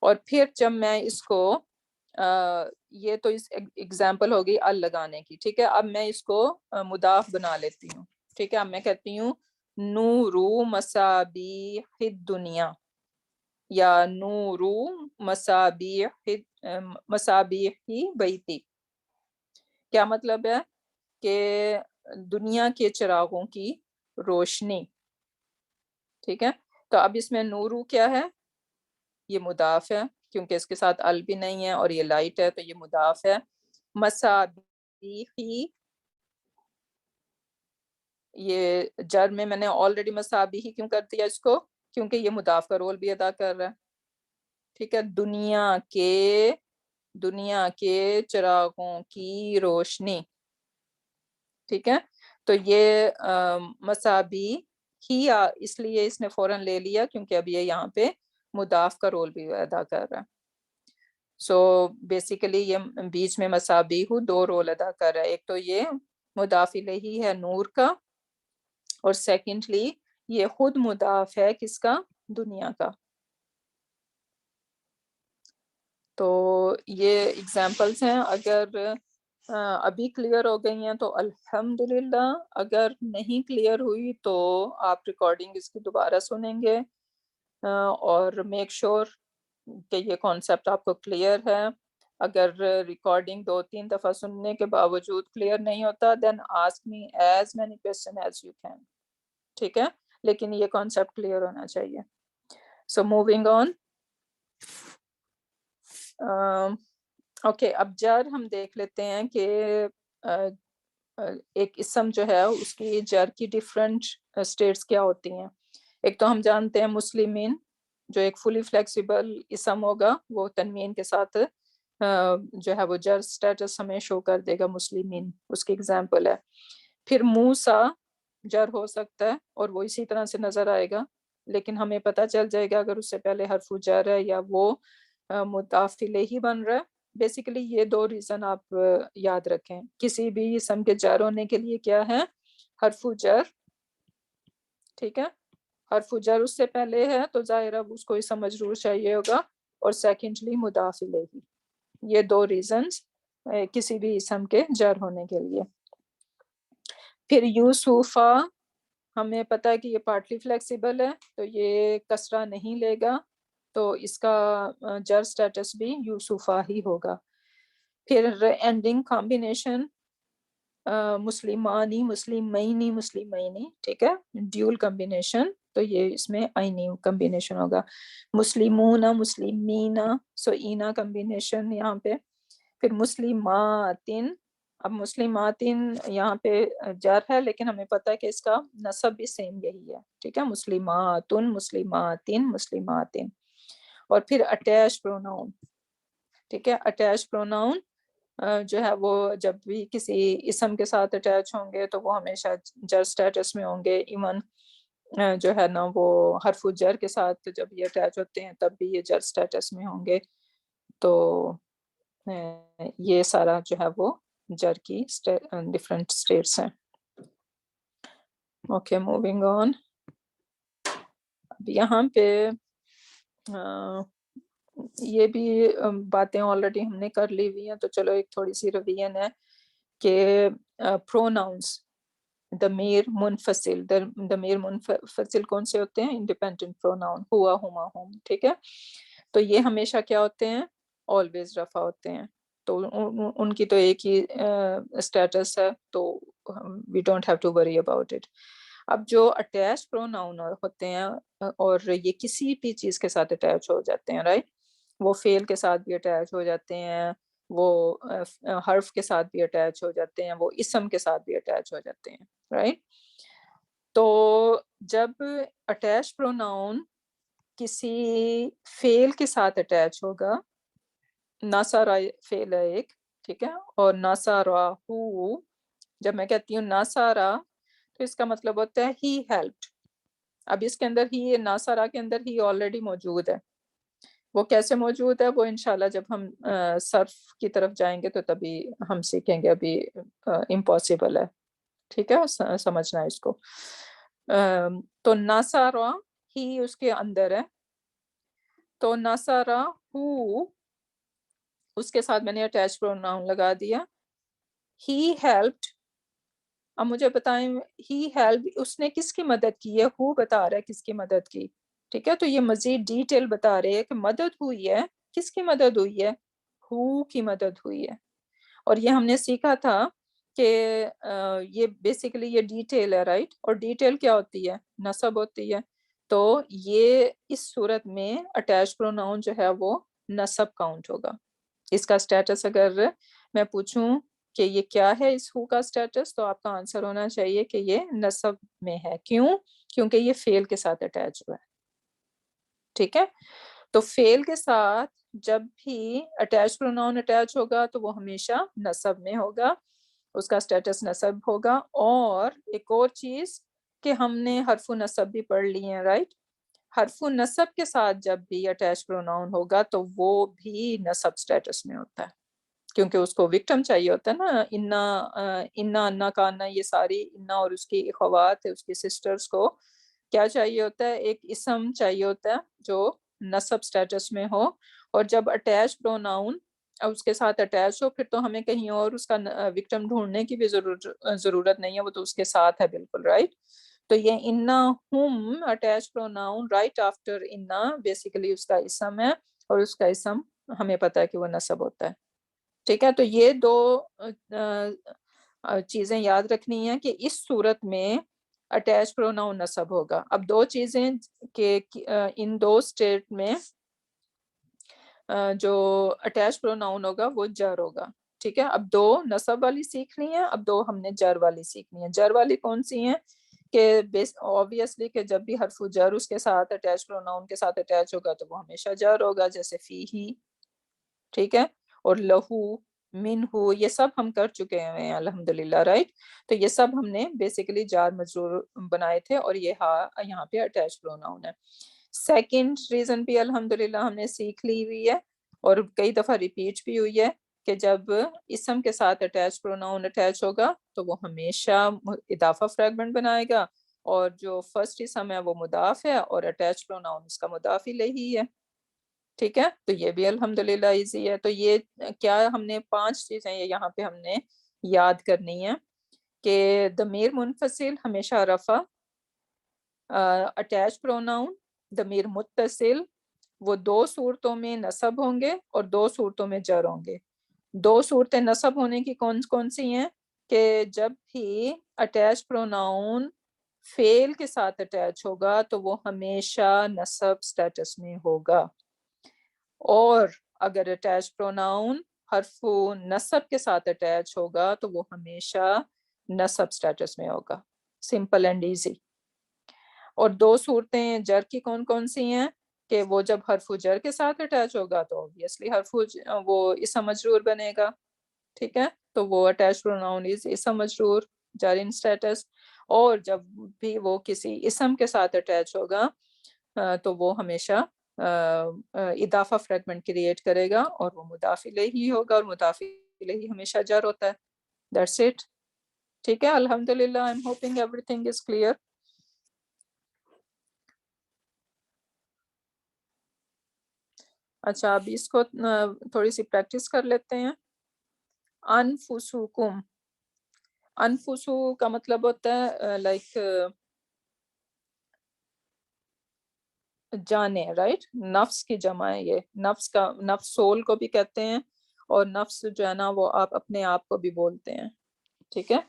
اور پھر جب میں اس کو یہ تو اس ایگزامپل ہوگی ال لگانے کی، ٹھیک ہے. اب میں اس کو مضاف بنا لیتی ہوں. ٹھیک ہے، اب میں کہتی ہوں نورو مصابیح الدنیا، یا نورو مصابیح بیتی. کیا مطلب ہے کہ دنیا کے چراغوں کی روشنی. ٹھیک ہے، تو اب اس میں نورو کیا ہے، یہ مضاف ہے کیونکہ اس کے ساتھ ال بھی نہیں ہے، اور یہ لائٹ ہے تو یہ مضاف ہے. مصابیحی، یہ جر میں نے آلریڈی مصابیحی کیوں کر دیا اس کو، کیونکہ یہ مضاف کا رول بھی ادا کر رہا ہے. ٹھیک ہے، دنیا کے چراغوں کی روشنی. ٹھیک ہے، تو یہ مصابیح ہی اس لیے اس نے فوراً لے لیا کیونکہ اب یہ یہاں پہ مضاف کا رول بھی ادا کر رہا ہے. سو بیسیکلی یہ بیچ میں مصابیح دو رول ادا کر رہا ہے. ایک تو یہ مضاف الیہ ہے نور کا، اور سیکنڈلی یہ خود مضاف ہے کس کا، دنیا کا. تو یہ ایگزامپلس ہیں. اگر ابھی کلیئر ہو گئی ہیں تو الحمدللہ، اگر نہیں کلیئر ہوئی تو آپ ریکارڈنگ اس کی دوبارہ سنیں گے اور میک شور کہ یہ کانسیپٹ آپ کو کلیئر ہے. اگر ریکارڈنگ 2-3 دفعہ سننے کے باوجود کلیئر نہیں ہوتا then ask me as many question as you can. ٹھیک ہے، لیکن یہ کانسیپٹ کلیئر ہونا چاہیے. So moving on. اوکے، اب جر ہم دیکھ لیتے ہیں کہ ایک اسم جو ہے اس کی جر کی ڈیفرنٹ اسٹیٹس کیا ہوتی ہیں. ایک تو ہم جانتے ہیں مسلمین، جو ایک فلی فلیکسیبل اسم ہوگا، وہ تنوین کے ساتھ جو ہے وہ جر سٹیٹس ہمیں شو کر دے گا. مسلمین اس کی ایگزامپل ہے. پھر موسیٰ جر ہو سکتا ہے اور وہ اسی طرح سے نظر آئے گا، لیکن ہمیں پتہ چل جائے گا اگر اس سے پہلے حرف جر ہے یا وہ مضاف الیہ بن رہا ہے. بیسیکلی یہ 2 ریزن آپ یاد رکھیں. کسی بھی اسم کے جر ہونے کے لیے کیا ہے؟ حرف جر. ٹھیک ہے، حرف جر اس سے پہلے ہے تو ظاہر اب اس کو اسم مجرور چاہیے ہوگا، اور سیکنڈلی مضاف الیہ. یہ 2 ریزنز کسی بھی اسم کے جر ہونے کے لیے. پھر یوسفہ، ہمیں پتہ ہے کہ یہ پارٹلی فلیکسیبل ہے تو یہ کسرہ نہیں لے گا، تو اس کا جر سٹیٹس بھی یوسفہ ہی ہوگا. پھر اینڈنگ کمبینیشن مسلمانی، مسلمینی، مسلمینی. ٹھیک ہے، ڈیول کمبینیشن، تو یہ اس میں آئینی کمبینیشن ہوگا. مسلمون، مسلمین، سو اینا کمبینیشن یہاں پہ. پھر مسلماتن، اب مسلماتن یہاں پہ جر ہے لیکن ہمیں پتہ ہے کہ اس کا نصب بھی سیم یہی ہے. ٹھیک ہے، مسلماتن، مسلماتن، مسلماتن. اور پھر اٹیچ پروناؤن. ٹھیک ہے، اٹیچ پروناؤن جو ہے وہ جب بھی کسی اسم کے ساتھ اٹیچ ہوں گے تو وہ ہمیشہ جر سٹیٹس میں ہوں گے. ایون جو ہے نا وہ حرف جر کے ساتھ جب یہ اٹیچ ہوتے ہیں تب بھی یہ جر سٹیٹس میں ہوں گے. تو یہ سارا جو ہے وہ جر کی ڈفرینٹ اسٹیٹس ہیں. Okay, moving on. اب یہاں پہ یہ بھی باتیں آلریڈی ہم نے کر لی ہوئی ہیں، تو چلو ایک تھوڑی سی ریویژن ہے کہ پروناؤنس ضمیر منفصل. ضمیر منفصل کون سے ہوتے ہیں؟ انڈیپینڈنٹ پروناؤن، ہوا، ہما، ہم. ٹھیک ہے، تو یہ ہمیشہ کیا ہوتے ہیں؟ آلویز رفع ہوتے ہیں. تو ان کی تو ایک ہی اسٹیٹس ہے، تو we don't have to worry about it. اب جو اٹیچ پروناؤن ہوتے ہیں اور یہ کسی بھی چیز کے ساتھ اٹیچ ہو جاتے ہیں، رائٹ. وہ فعل کے ساتھ بھی اٹیچ ہو جاتے ہیں، وہ حرف کے ساتھ بھی اٹیچ ہو جاتے ہیں، وہ اسم کے ساتھ بھی اٹیچ ہو جاتے ہیں، رائٹ. تو جب اٹیچ پروناؤن کسی فعل کے ساتھ اٹیچ ہوگا، ناصرہ فعل ہے ایک، ٹھیک ہے، اور ناصرہ، جب میں کہتی ہوں ناصرہ تو اس کا مطلب ہوتا ہے ہی ہیلپڈ. اب اس کے اندر ہی، ناصرہ کے اندر ہی آلریڈی موجود ہے. وہ کیسے موجود ہے؟ وہ انشاءاللہ جب ہم صرف کی طرف جائیں گے تو تبھی ہم سیکھیں گے، ابھی امپاسبل ہے. ٹھیک ہے، سمجھنا ہے اس کو. تو ناصرہ ہی اس کے اندر ہے، تو ناصرہ اس کے ساتھ میں نے اٹیچ پروناؤن لگا دیا. ہی ہیلپڈ. اب مجھے بتائیں، ہی ہیلپ اس نے کس کی مدد کی ہے؟ ہو بتا رہا ہے کس کی مدد کی. ٹھیک ہے، تو یہ مزید ڈیٹیل بتا رہے ہیں کہ مدد ہوئی ہے. کس کی مدد ہوئی ہے؟ ہو کی مدد ہوئی ہے. اور یہ ہم نے سیکھا تھا کہ یہ بیسیکلی یہ ڈیٹیل ہے، رائٹ. اور ڈیٹیل کیا ہوتی ہے؟ نصب ہوتی ہے. تو یہ اس صورت میں اٹیچ پروناؤن جو ہے وہ نصب کاؤنٹ ہوگا. اس کا سٹیٹس اگر میں پوچھوں کہ یہ کیا ہے اس ہو کا سٹیٹس، تو آپ کا آنسر ہونا چاہیے کہ یہ نصب میں ہے. کیوں؟ کیونکہ یہ فعل کے ساتھ اٹیچ ہوا ہے. ٹھیک ہے، تو فعل کے ساتھ جب بھی اٹیچ پروناؤن اٹیچ ہوگا تو وہ ہمیشہ نصب میں ہوگا، اس کا سٹیٹس نصب ہوگا. اور ایک اور چیز کہ ہم نے حرف نصب بھی پڑھ لی ہیں، رائٹ. حرف نصب کے ساتھ جب بھی اٹیچ پروناؤن ہوگا تو وہ بھی نصب سٹیٹس میں ہوتا ہے، کیونکہ اس کو وکٹم چاہیے ہوتا ہے نا. انا، انا کا انا، یہ ساری انا اور اس کی اخوات، اس کی سسٹرز کو کیا چاہیے ہوتا ہے؟ ایک اسم چاہیے ہوتا ہے جو نصب سٹیٹس میں ہو اور جب اٹیچ پروناؤن اب اس کے ساتھ اٹیچ ہو پھر تو ہمیں کہیں اور اس کا وکٹم ڈھونڈنے کی بھی ضرورت نہیں ہے, وہ تو اس کے ساتھ ہے بالکل, رائٹ. تو یہ انا ہم اٹیچ پروناؤن رائٹ آفٹر انا بیسیکلی اس کا اسم ہے, اور اس کا اسم ہمیں پتہ ہے کہ وہ نصب ہوتا ہے. ٹھیک ہے, تو یہ دو چیزیں یاد رکھنی ہیں کہ اس صورت میں اٹیچ پروناؤن نصب ہوگا. اب دو چیزیں کہ ان دو اسٹیٹ میں جو اٹیچ پروناؤن ہوگا وہ جر ہوگا. ٹھیک ہے, اب دو نصب والی سیکھنی ہے, اب دو ہم نے جر والی سیکھنی ہے. جر والی کون سی ہیں کہ obviously کہ جب بھی حرف جر اس کے ساتھ اٹیچ پروناؤن کے ساتھ اٹیچ ہوگا تو وہ ہمیشہ جر ہوگا, جیسے فی ہی. ٹھیک ہے, اور لہو, من ہو, یہ سب ہم کر چکے ہیں الحمدللہ, رائٹ. تو یہ سب ہم نے بیسیکلی جار مجرور بنائے تھے, اور یہ یہاں پہ اٹیچ پروناؤن ہے. سیکنڈ ریزن بھی الحمدللہ ہم نے سیکھ لی ہوئی ہے, اور کئی دفعہ ریپیٹ بھی ہوئی ہے کہ جب اسم کے ساتھ اٹیچ پروناؤن اٹیچ ہوگا تو وہ ہمیشہ اضافہ فریگمنٹ بنائے گا, اور جو فرسٹ اسم ہے وہ مضاف ہے اور اٹیچ پروناؤن اس کا مضاف الیہ ہے. ٹھیک ہے, تو یہ بھی الحمدللہ ایزی ہے. تو یہ کیا ہم نے 5 چیزیں یہاں پہ ہم نے یاد کرنی ہے کہ ضمیر منفصل ہمیشہ رفع, اٹیچ پروناؤن, ضمیر متصل وہ 2 صورتوں میں نصب ہوں گے اور 2 صورتوں میں جر ہوں گے. 2 صورتیں نصب ہونے کی کون سی ہیں کہ جب بھی اٹیچ پروناؤن فعل کے ساتھ اٹیچ ہوگا تو وہ ہمیشہ نصب سٹیٹس میں ہوگا, اور اگر اٹیچ پروناؤن حرف نصب کے ساتھ اٹیچ ہوگا تو وہ ہمیشہ نصب سٹیٹس میں ہوگا. Simple and easy. اور 2 صورتیں جر کی کون سی ہیں کہ وہ جب حرف جر کے ساتھ اٹیچ ہوگا تو obviously وہ اسم مجرور بنے گا. ٹھیک ہے, تو وہ اٹیچ پروناؤن از اسم مجرور جار ان اسٹیٹس, اور جب بھی وہ کسی اسم کے ساتھ اٹیچ ہوگا تو وہ ہمیشہ اضافہ فریگمنٹ کریٹ کرے گا, اور وہ مضاف الیہ ہوگا, اور مضاف الیہ ہمیشہ جر ہوتا ہے. That's it. ٹھیک ہے, الحمدللہ. I'm hoping everything is clear. اچھا, اب اس کو تھوڑی سی پریکٹس کر لیتے ہیں. انفسکم, انفسو کا مطلب ہوتا ہے لائک جانے, رائٹ. نفس کی جمع ہے یہ, نفس کا, نفس سول کو بھی کہتے ہیں, اور نفس جو ہے نا وہ آپ اپنے آپ کو بھی بولتے ہیں. ٹھیک ہے,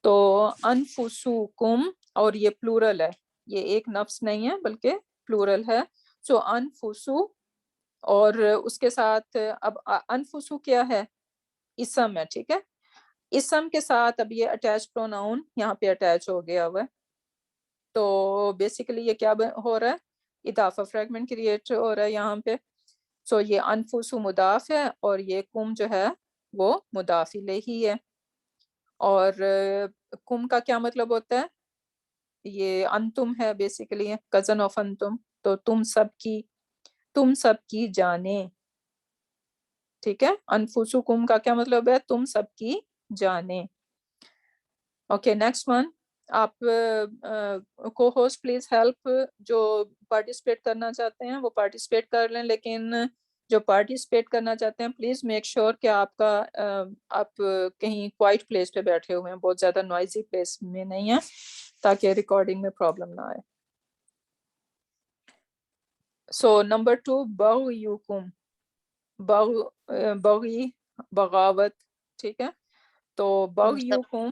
تو انفسکم, اور یہ پلورل ہے, یہ ایک نفس نہیں ہے بلکہ پلورل ہے. سو انفسو, اور اس کے ساتھ اب انفسو کیا ہے, اسم ہے. ٹھیک ہے, اسم کے ساتھ اب یہ اٹیچ پروناؤن یہاں پہ اٹیچ ہو گیا ہوا ہے, تو بیسیکلی یہ کیا ہو رہا ہے, اضافہ فریگمنٹ کریٹ ہو رہا ہے یہاں پہ. سو یہ انفسو مضاف ہے, اور یہ کم جو ہے وہ مضاف الیہ ہے. اور کم کا کیا مطلب ہوتا ہے, یہ انتم ہے بیسیکلی, کزن آف انتم, تو تم سب کی جانیں. ٹھیک ہے, انفسکم کا کیا مطلب ہے, تم سب کی جانیں. Okay, next one. آپ کو ہوسٹ پلیز ہیلپ, جو پارٹیسپیٹ کرنا چاہتے ہیں وہ پارٹیسپیٹ کر لیں, لیکن جو پارٹیسپیٹ کرنا چاہتے ہیں پلیز میک شیور کہ آپ کہیں کوائٹ پلیس پہ بیٹھے ہوئے ہیں, بہت زیادہ نوائزی پلیس میں نہیں ہیں, تاکہ ریکارڈنگ میں پرابلم نہ آئے. سو نمبر 2, بغیکم, بغی بغاوت. ٹھیک ہے, تو بغیکم,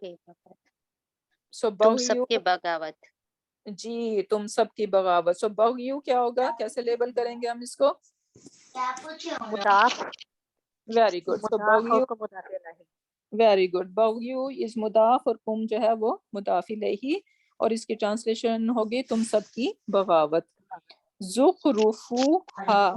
سو تم سب بغیو, کے بغاوت. جی تم سب کی بغاوت. سو بغیو کیا ہوگا, کیسے لیبل کریں گے ہم اس کو, مضاف, ویری گڈ. سو مضاف بغیو, اور مضاف الیہ. Very good. بغیو از مضاف, اور کم جو ہے وہ مضاف الیہ, اور اس کی ٹرانسلیشن ہوگی تم سب کی بغاوت. زخرفوہا,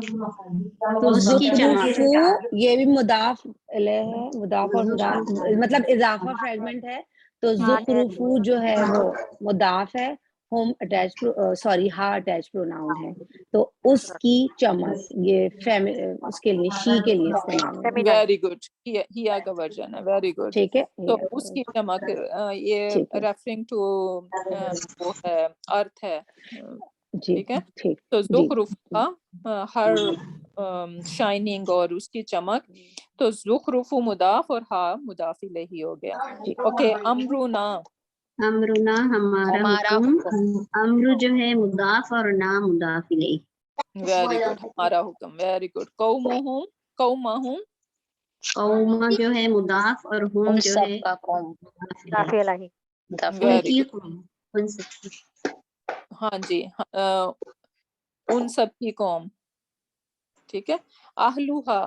تو اس کی جمع زخرفو یہ بھی مضاف الیہ ہے, مضاف اور مضاف مطلب اضافہ فریگمنٹ ہے. تو زخرفو جو ہے وہ مضاف ہے, ہوم اٹیچ سوری ہا اٹیچ پروناؤن ہے, تو اس کی چمک یہ اس کے لیے شی کے لیے استعمال ہوگا. ویری گڈ, ہیا کا ورژن ہے, ویری گڈ. ٹھیک ہے, تو اس کی جمع یہ ٹھیک ہے ریفرنگ ٹو وہ ہے, ارتھ ہے. جی ٹھیک ہے, ٹھیک تو جی. زخرفوہا, ہر شائننگ اور اس کی چمک. تو زخرفو مضاف اور ہا مضاف الیہ ہو گیا. اوکے امرنا امرنا ہمارا ہمارا حکم. امر جو ہے مضاف اور نا مضاف الیہ. ویری گڈ ہمارا حکم. Very good. قومہم قومہم قوم جو ہے مضاف اور ہم ان جو سب ہے کا قوم مضاف مضاف الیہ. الیہ. مضاف ان Very کی good. قوم. ان سب کی. ہاں جی ان سب کی قوم. ٹھیک ہے. اہلوہا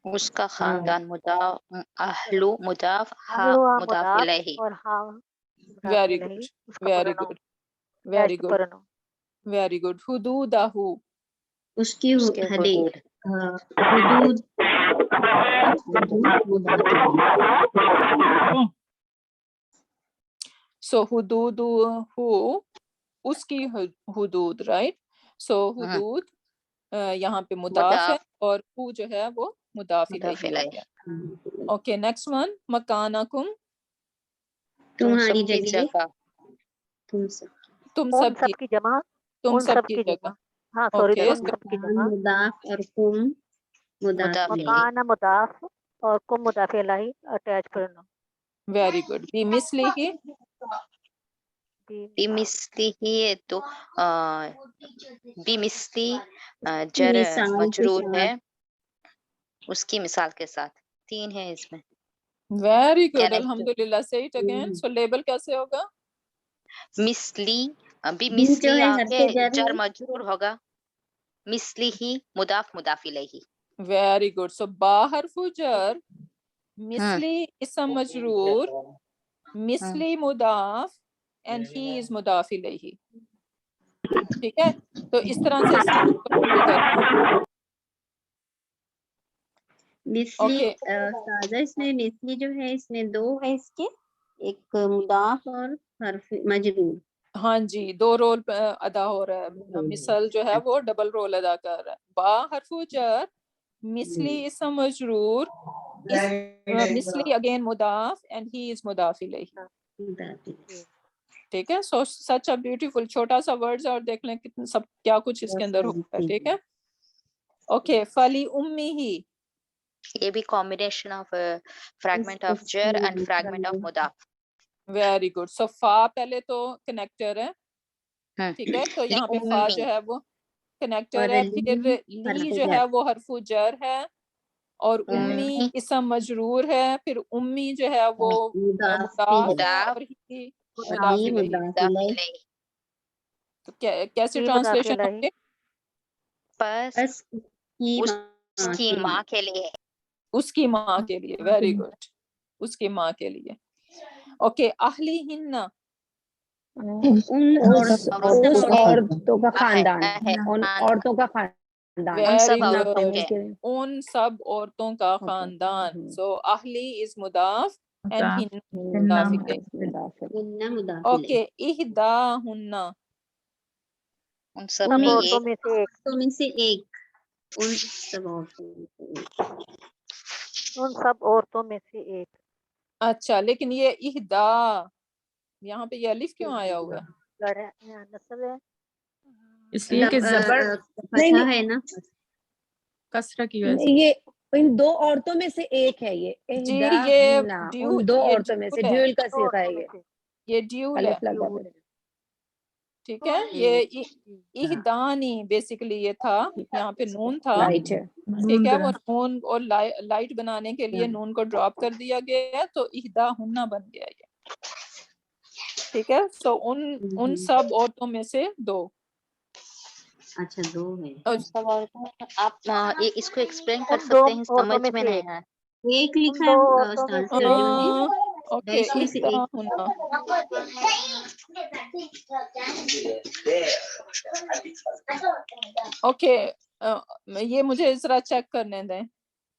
اس کا خاندان مضاف اہلو مضاف ہا اہلوا مضاف مضاف الیہ. اور ہا مضاف ویری الیہ. گڈ اس کا very pronoun good very attached good pronoun. Very good. حدودہ اس کی اس کے حدیں. حدود حدود مضاف الیہ. سو حدود ہو اس کی حدود رائٹ. سو حدود یہاں پہ مضاف ہے اور ہو جو ہے وہ مضاف مضاف الیہ ہو الیہ. گیا. اوکے نیکسٹ ون مکانکم تم تمہاری سب کی جگہ. جگہ. تم سب. تم ان سب کی سب کی جمع. تم ان سب کی جگہ. ہاں سوری اوکے ان سب کی جمع. مضاف اور کم مضاف مضاف الیہ. مکان مضاف اور کم مضاف الیہ attached pronoun. Very good. بمثلہ بمثلہ تو بمثلی جر مثال کے مجرور ساتھ. ہے اس کی مثال کے ساتھ. تین ہے اس میں. Very good Connect. الحمدللہ. say it again. So label کیسے ہوگا؟ مثلی بھی جو بمثلی ہے آ حرف کے جر جر ہے. مجرور ہوگا. مثلی ہی مضاف مضاف الیہ. Very good. سو با حرف جر مثلی اسم مجرور مثلی مضاف اینڈ ہی از مضاف الیہ. ٹھیک ہے. تو اس طرح سے بھی کرنا ہے. مثلی اوکے سادہ اس میں مثلی جو ہے اس میں دو ہے اس کے. ایک مضاف اور حرف مجرور. ہاں جی دو رول ادا ہو رہا ہے. مثل جو ہے وہ ڈبل رول ادا کر رہا ہے. با حرف جر مثلی اسم مجرور مثلی اگین مضاف اینڈ ہی از مضاف الیہ. ٹھیک ہے. سو سچ اے بیوٹیفل چھوٹا سا ورڈز اور دیکھ لیں کتنا سب کیا کچھ اس کے اندر ہوتا ہے. ٹھیک ہے. اوکے فلی امی ہی یہ بھی combination of fragment of jar and fragment of مضاف. Very good. سو فا پہلے تو کنیکٹر ہے. ٹھیک ہے. تو یہاں پہ فا جو ہے وہ کنیکٹر ہے. پھر لی جو ہے وہ حرف جر ہے اور امی اسم مجرور ہے. پھر امی جو ہے وہ مضاف ہے اور ہی مضاف الیہ. مضاف الیہ. تو کیسے ہی مضاف ٹرانسلیشن الیہ. ہوگی؟ بس اس کی ماں کے لیے. اس کی ماں کے لیے. Very good. اس کی ماں کے لیے. اوکے اہلی ہن اس عورتوں کا خاندان. ان عورتوں کا خاندان. ویری سب گڈ. عورتوں کے. ان سب عورتوں کا خاندان. سو اہلی از مضاف اینڈ ہن مضاف الیہ. اوکے احدا ہن ان سب سب میں عورتوں ایک. میں سے ایک. تو میں سے ایک. ان سب عورتوں میں سے ایک. ان سب عورتوں میں سے ایک. اچھا لیکن یہ احدا یہاں پہ یہ الف کیوں آیا ہوا ہے؟ نسل ہے. اس لیے کہ زبر فتح ہے نا. کسرہ کی وجہ سے. یہ ان دو عورتوں میں سے ایک ہے. یہ جی احدا یہ ہننا ان دو عورتوں میں سے. ڈیول کا دو صیغہ ہے عورتوں میں یہ. سے. یہ ڈیول ہے. الف لگا ہوا ہے. ٹھیک ہے. یہ احدانی بیسیکلی یہ تھا. یہاں پہ نون تھا. رائٹ ہے. ٹھیک ہے. وہ نون اور لائٹ بنانے کے لیے نون کو ڈراپ کر دیا گیا ہے تو احدا ہننا بن گیا یہ. ٹھیک ہے. سو ان سب عورتوں میں سے دو. اچھا دو ہے. سب عورتوں. آپ اس کو ایکسپلین کر ان دو سکتے ہیں؟ عورتوں سمجھ میں میں سے نہیں آیا. ایک ان لکھا دو ہے عورتوں میں سے ترجمے میں. اوکے اس میں سے احدا ایک. ہننا. اوکے یہ مجھے ذرا چیک کرنے دیں.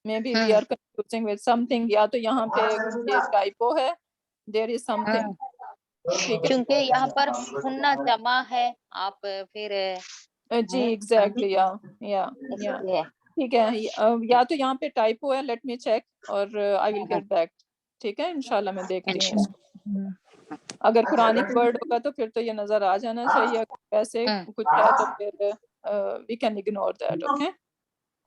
Maybe we are confusing with something. یا تو یہاں پہ یہ ٹائپو ہے. There is something. ٹھیک ہے. کیونکہ یہاں پر ہننا جمع ہے. آپ پھر جی ایگزیکٹلی یا اس لیے. ٹھیک ہے. یا تو یہاں پہ ٹائپو ہے. لیٹ می چیک اور آئی ول گیٹ بیک. ٹھیک ہے. انشاءاللہ میں دیکھتی ہوں اس کو. اگر قرآنک ورڈ ہوگا تو پھر تو یہ نظر آ جانا چاہیے. ویسے کچھ ہے تو پھر we can ignore that, okay?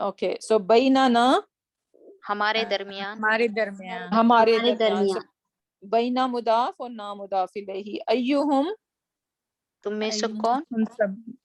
Okay, so بیننا ہمارے درمیان. ہمارے درمیان. ہمارے ہمارے درمیان. درمیان. بینا مضاف اور نا مضاف الیہ. ایہم تم میں سے کون؟ ان سب.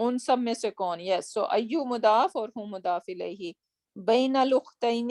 ان سب میں سے کون. یس, سو ایو مضاف اور ہم مضاف الیہ. بین الاختین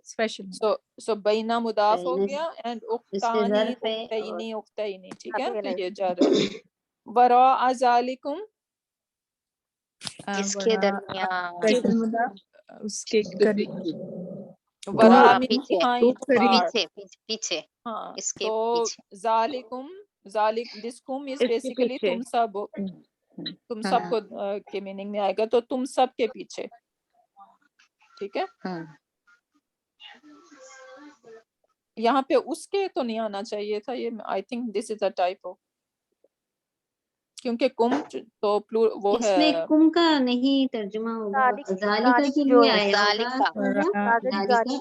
اسپیشل. سو بینا مضاف ہو بین گیا اینڈ اس سے اختانی ظرف ہے اختینی اختینی, ٹھیک ہے, مضاف تو الیہ. یہ جا رہا ہے. وراء ذالکم اس کے درمیان. اسپیشل مضاف اس کے قریب. وراء ہاں means پیچھے behind, far. پیچھے ہاں, اس کے تو پیچھے. ذالکم, ذالک دس کم از اس کے بیسیکلی پیچھے. تم سب, تم سب کو کے میننگ میں آئے گا, تو تم سب کے پیچھے, ٹھیک ہے. یہاں پہ اس کے تو نہیں آنا چاہیے تھا, یہ آئی تھنک دس از اے ٹائپو, کیونکہ کم تو وہ اس ہے. میں کم کا نہیں ترجمہ ہوگا, ذالکا کے جو لیے ہے آیا ہوگا ذالکا. ہوگا, ذالکا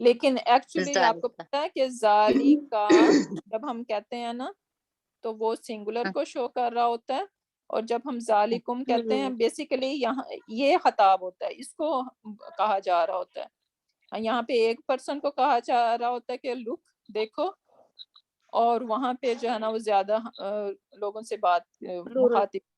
لیکن ایکچولی آپ کو ذالکا. پتا ہے کہ ذالی کا جب ہم کہتے ہیں نا تو وہ سنگولر کو شو کر رہا ہوتا ہے, اور جب ہم ذالکم کہتے ہیں بیسیکلی یہاں یہ خطاب ہوتا ہے, اس کو کہا جا رہا ہوتا ہے. یہاں پہ ایک پرسن کو کہا جا رہا ہوتا ہے کہ لک دیکھو, اور وہاں پہ جو ہے نا وہ زیادہ لوگوں سے بات مخاطب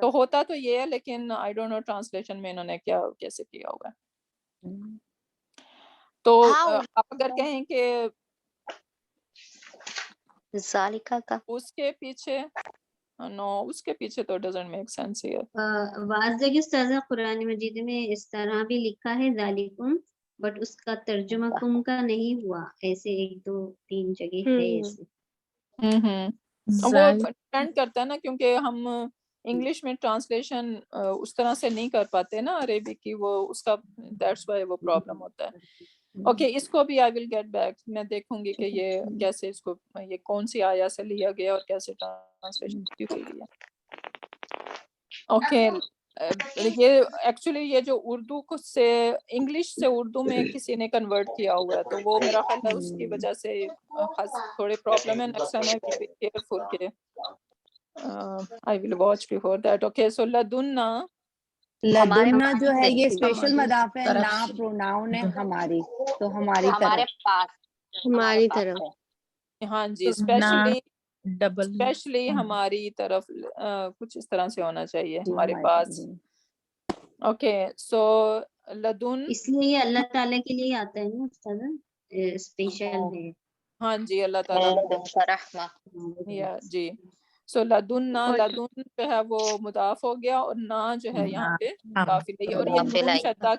تو ہوتا تو یہ ہے, لیکن آئی ڈونٹ نو ٹرانسلیشن میں انہوں نے کیا کیسے کیا ہوگا. تو آپ اگر کہیں کہ ذالکا کا اس کے پیچھے, نو اس کے پیچھے تو ڈزنٹ میک سینس ہیئر. بعض جگہ استاذہ قرآن مجید میں اس طرح بھی لکھا ہے ذالکم, بٹ اس کا ترجمہ کم کا نہیں ہوا, ایسے ایک دو تین جگہ ہے ایسے. وہ ڈپینڈ کرتا ہے نا, کیونکہ ہم انگلش میں ٹرانسلیشن اس طرح سے نہیں کر پاتے نا عربی کی, وہ اس کا دیٹس وائی وہ پرابلم ہوتا ہے. اوکے, اس کو بھی آئی ول گیٹ بیک, میں دیکھوں گی کہ یہ کیسے اس کو, یہ کون سی آیا سے لیا گیا اور کیسے ٹرانسلیشن کی ہوئی ہے. اوکے, یہ ایکچولی یہ جو اردو کو سے انگلش سے اردو میں کسی نے کنورٹ کیا ہوا ہے, تو وہ میرا خیال ہے اس کی وجہ سے تھوڑے پرابلم ہے. Next time I will be careful کہ I will watch before that. Okay, so ladunna. لدنا جو ہے یہ سے. اسپیشل مضاف ہے, طرف نا سے. پروناؤن ہے ہماری, تو ہماری ہمارے طرف. پاس. ہماری طرف. ہاں جی, ڈبل اسپیشلی ہماری طرف, کچھ اس طرح سے ہونا چاہیے, جی, ہمارے ہماری پاس. طرف. اوکے, سو لدن, اس لیے یہ اللہ تعالیٰ کے لیے آتا ہے نا استاذہ, اسپیشل ہے. ہاں جی, اللہ تعالیٰ کا رحمہ. یا جی. سو لدنا, لدن جو ہے وہ مضاف ہو گیا, اور نا جو ہے یہاں پہ مضاف الیہ, اور یہ نون شدہ,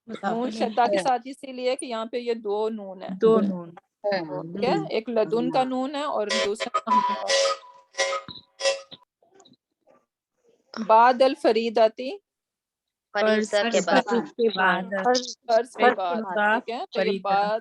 نون شدہ کے ساتھ اسی لیے کہ یہاں پہ یہ دو نون ہے, دو نون. ٹھیک ہے, ایک لدن کا نون ہے اور دوسرا بعد الفریداتی, فریضہ کے بعد. فرض کے بعد. فرض کے بعد, مضاف ٹھیک ہے, تو یہ فریضہ. بعد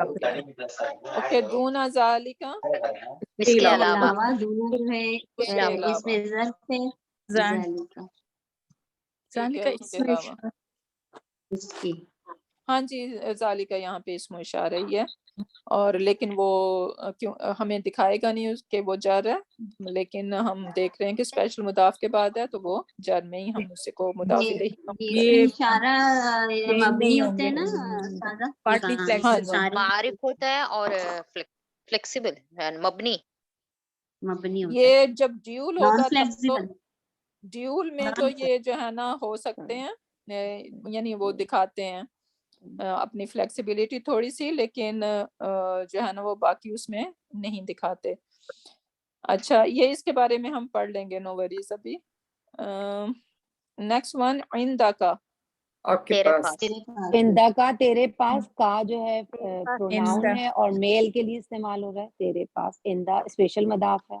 ہو گیا. اوکے, دون ذالک, اس کے ہے. علاوہ. علاوہ دونوں جو ہے اس کے علاوہ, اس میں ظرف ہے ذالکا ٹھیک ہے, ذالک اس کے اسم علاوہ. اشارہ. اس کی. ہاں جی, ذالک یہاں پہ اسم اشارہ ہی ہے, اور لیکن وہ کیوں ہمیں دکھائے گا نہیں اس کے وہ جر ہے, لیکن ہم دیکھ رہے ہیں کہ اسپیشل مضاف کے بعد ہے, تو وہ جر میں ہی ہم اس کو مضاف یہ الیہ. اس میں اشارہ چینج مبنی نہیں ہوتے ہیں ہوں نا گے. سادہ, Partly flexible. سارے معرف ہوتا ہے اور فلیکسیبل مبنی. مبنی ہوتا ہے. یہ جب ڈیول نان ہوگا تب تو فلیکسیبل. ڈیول میں تو یہ جو ہے نا ہو سکتے ہیں, یعنی وہ دکھاتے ہیں اپنی فلیکسیبلٹی تھوڑی سی, لیکن جو ہے نا وہ باقی اس میں نہیں دکھاتے. اچھا, یہ اس کے بارے میں ہم پڑھ لیں گے, نو وریز. ابھی نیکسٹ ون, عندک, آپ کے تیرے پاس. پاس. اندا کا, تیرے پاس, کا جو ہے پروناؤن اندا. ہے اور میل کے لیے استعمال ہو رہا ہے. تیرے پاس اندا اسپیشل مضاف ہے.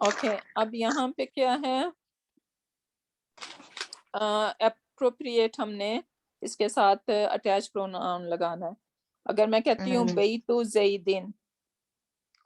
اوکے, اب یہاں پہ کیا ہے, اپروپریٹ ہم نے اس کے ساتھ اٹیچ پروناؤن لگانا ہے. اگر میں کہتی ہوں بیتو زیدن,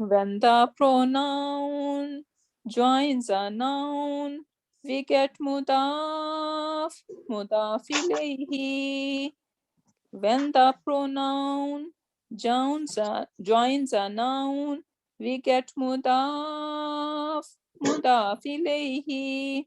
When the pronoun joins a noun, we get mudaf, mudaf ilayhi. When the pronoun joins a noun, we get mudaf, mudaf ilayhi.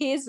his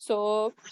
So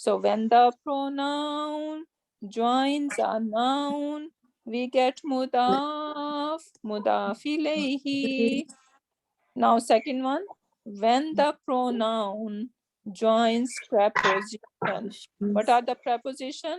So when the pronoun joins a noun, we get mudaf, mudaf ilayhi. Now second one, when the pronoun joins preposition. What are the preposition?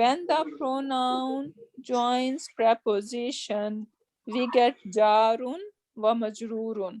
When the pronoun joins preposition, we get jarun wa majrurun.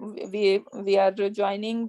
we are joining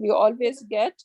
we always get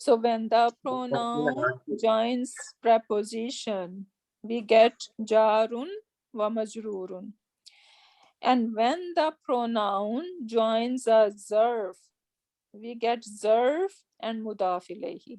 So when the pronoun joins preposition, we get jarun wa majrurun. And when the pronoun joins a zarf, we get zarf and mudaf ilayhi.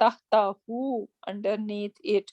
tahtahu, underneath it.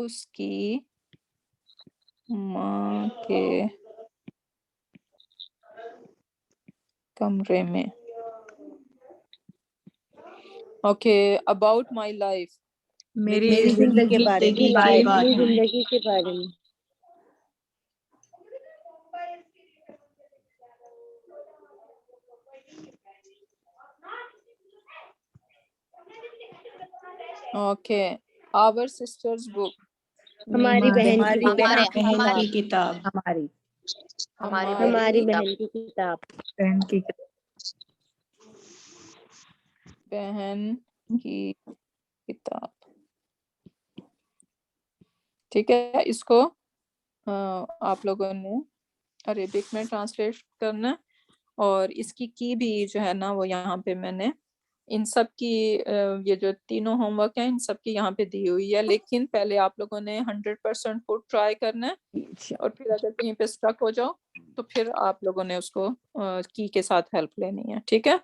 اس کی ماں کے کمرے میں. Okay about my life. میری زندگی کے بارے میں اپنی زندگی کے بارے میں. Okay our sister's book. ہماری بہن ہمارے کی کتاب ہماری ہماری بہن کی کتاب. بہن کی بہن کی کتاب. ٹھیک ہے اس کو آپ لوگوں نے عربک میں ٹرانسلیٹ کرنا اور اس کی بھی جو ہے نا وہ یہاں پہ میں نے ان سب کی یہ جو تینوں ہوم ورک ہیں ان سب کی یہاں پہ دی ہوئی ہے، لیکن پہلے آپ لوگوں نے 100% خود ٹرائی کرنا ہے اور پھر اگر کہیں پہ اسٹرک ہو جاؤ تو پھر آپ لوگوں نے اس کو کی کے ساتھ ہیلپ لینی ہے. ٹھیک ہے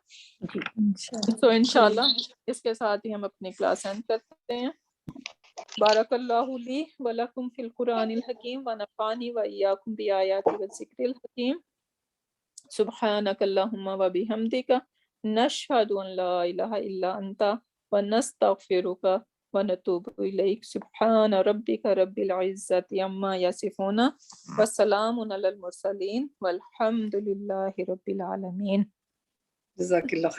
تو انشاءاللہ اس کے ساتھ ہی ہم اپنی کلاس اینڈ کرتے ہیں. بارک اللہ لی ولکم فی القرآن الحکیم ونفعنی وإیاکم بآیات والذکر الحکیم. سبحانک اللہم وبحمدک نشہد ان لا الہ الا انت ونستغفرک ونتوب الیک. سبحان ربک رب العزت عما یصفون وسلام علی المرسلین والحمد للہ رب العالمین. جزاک اللہ خیر.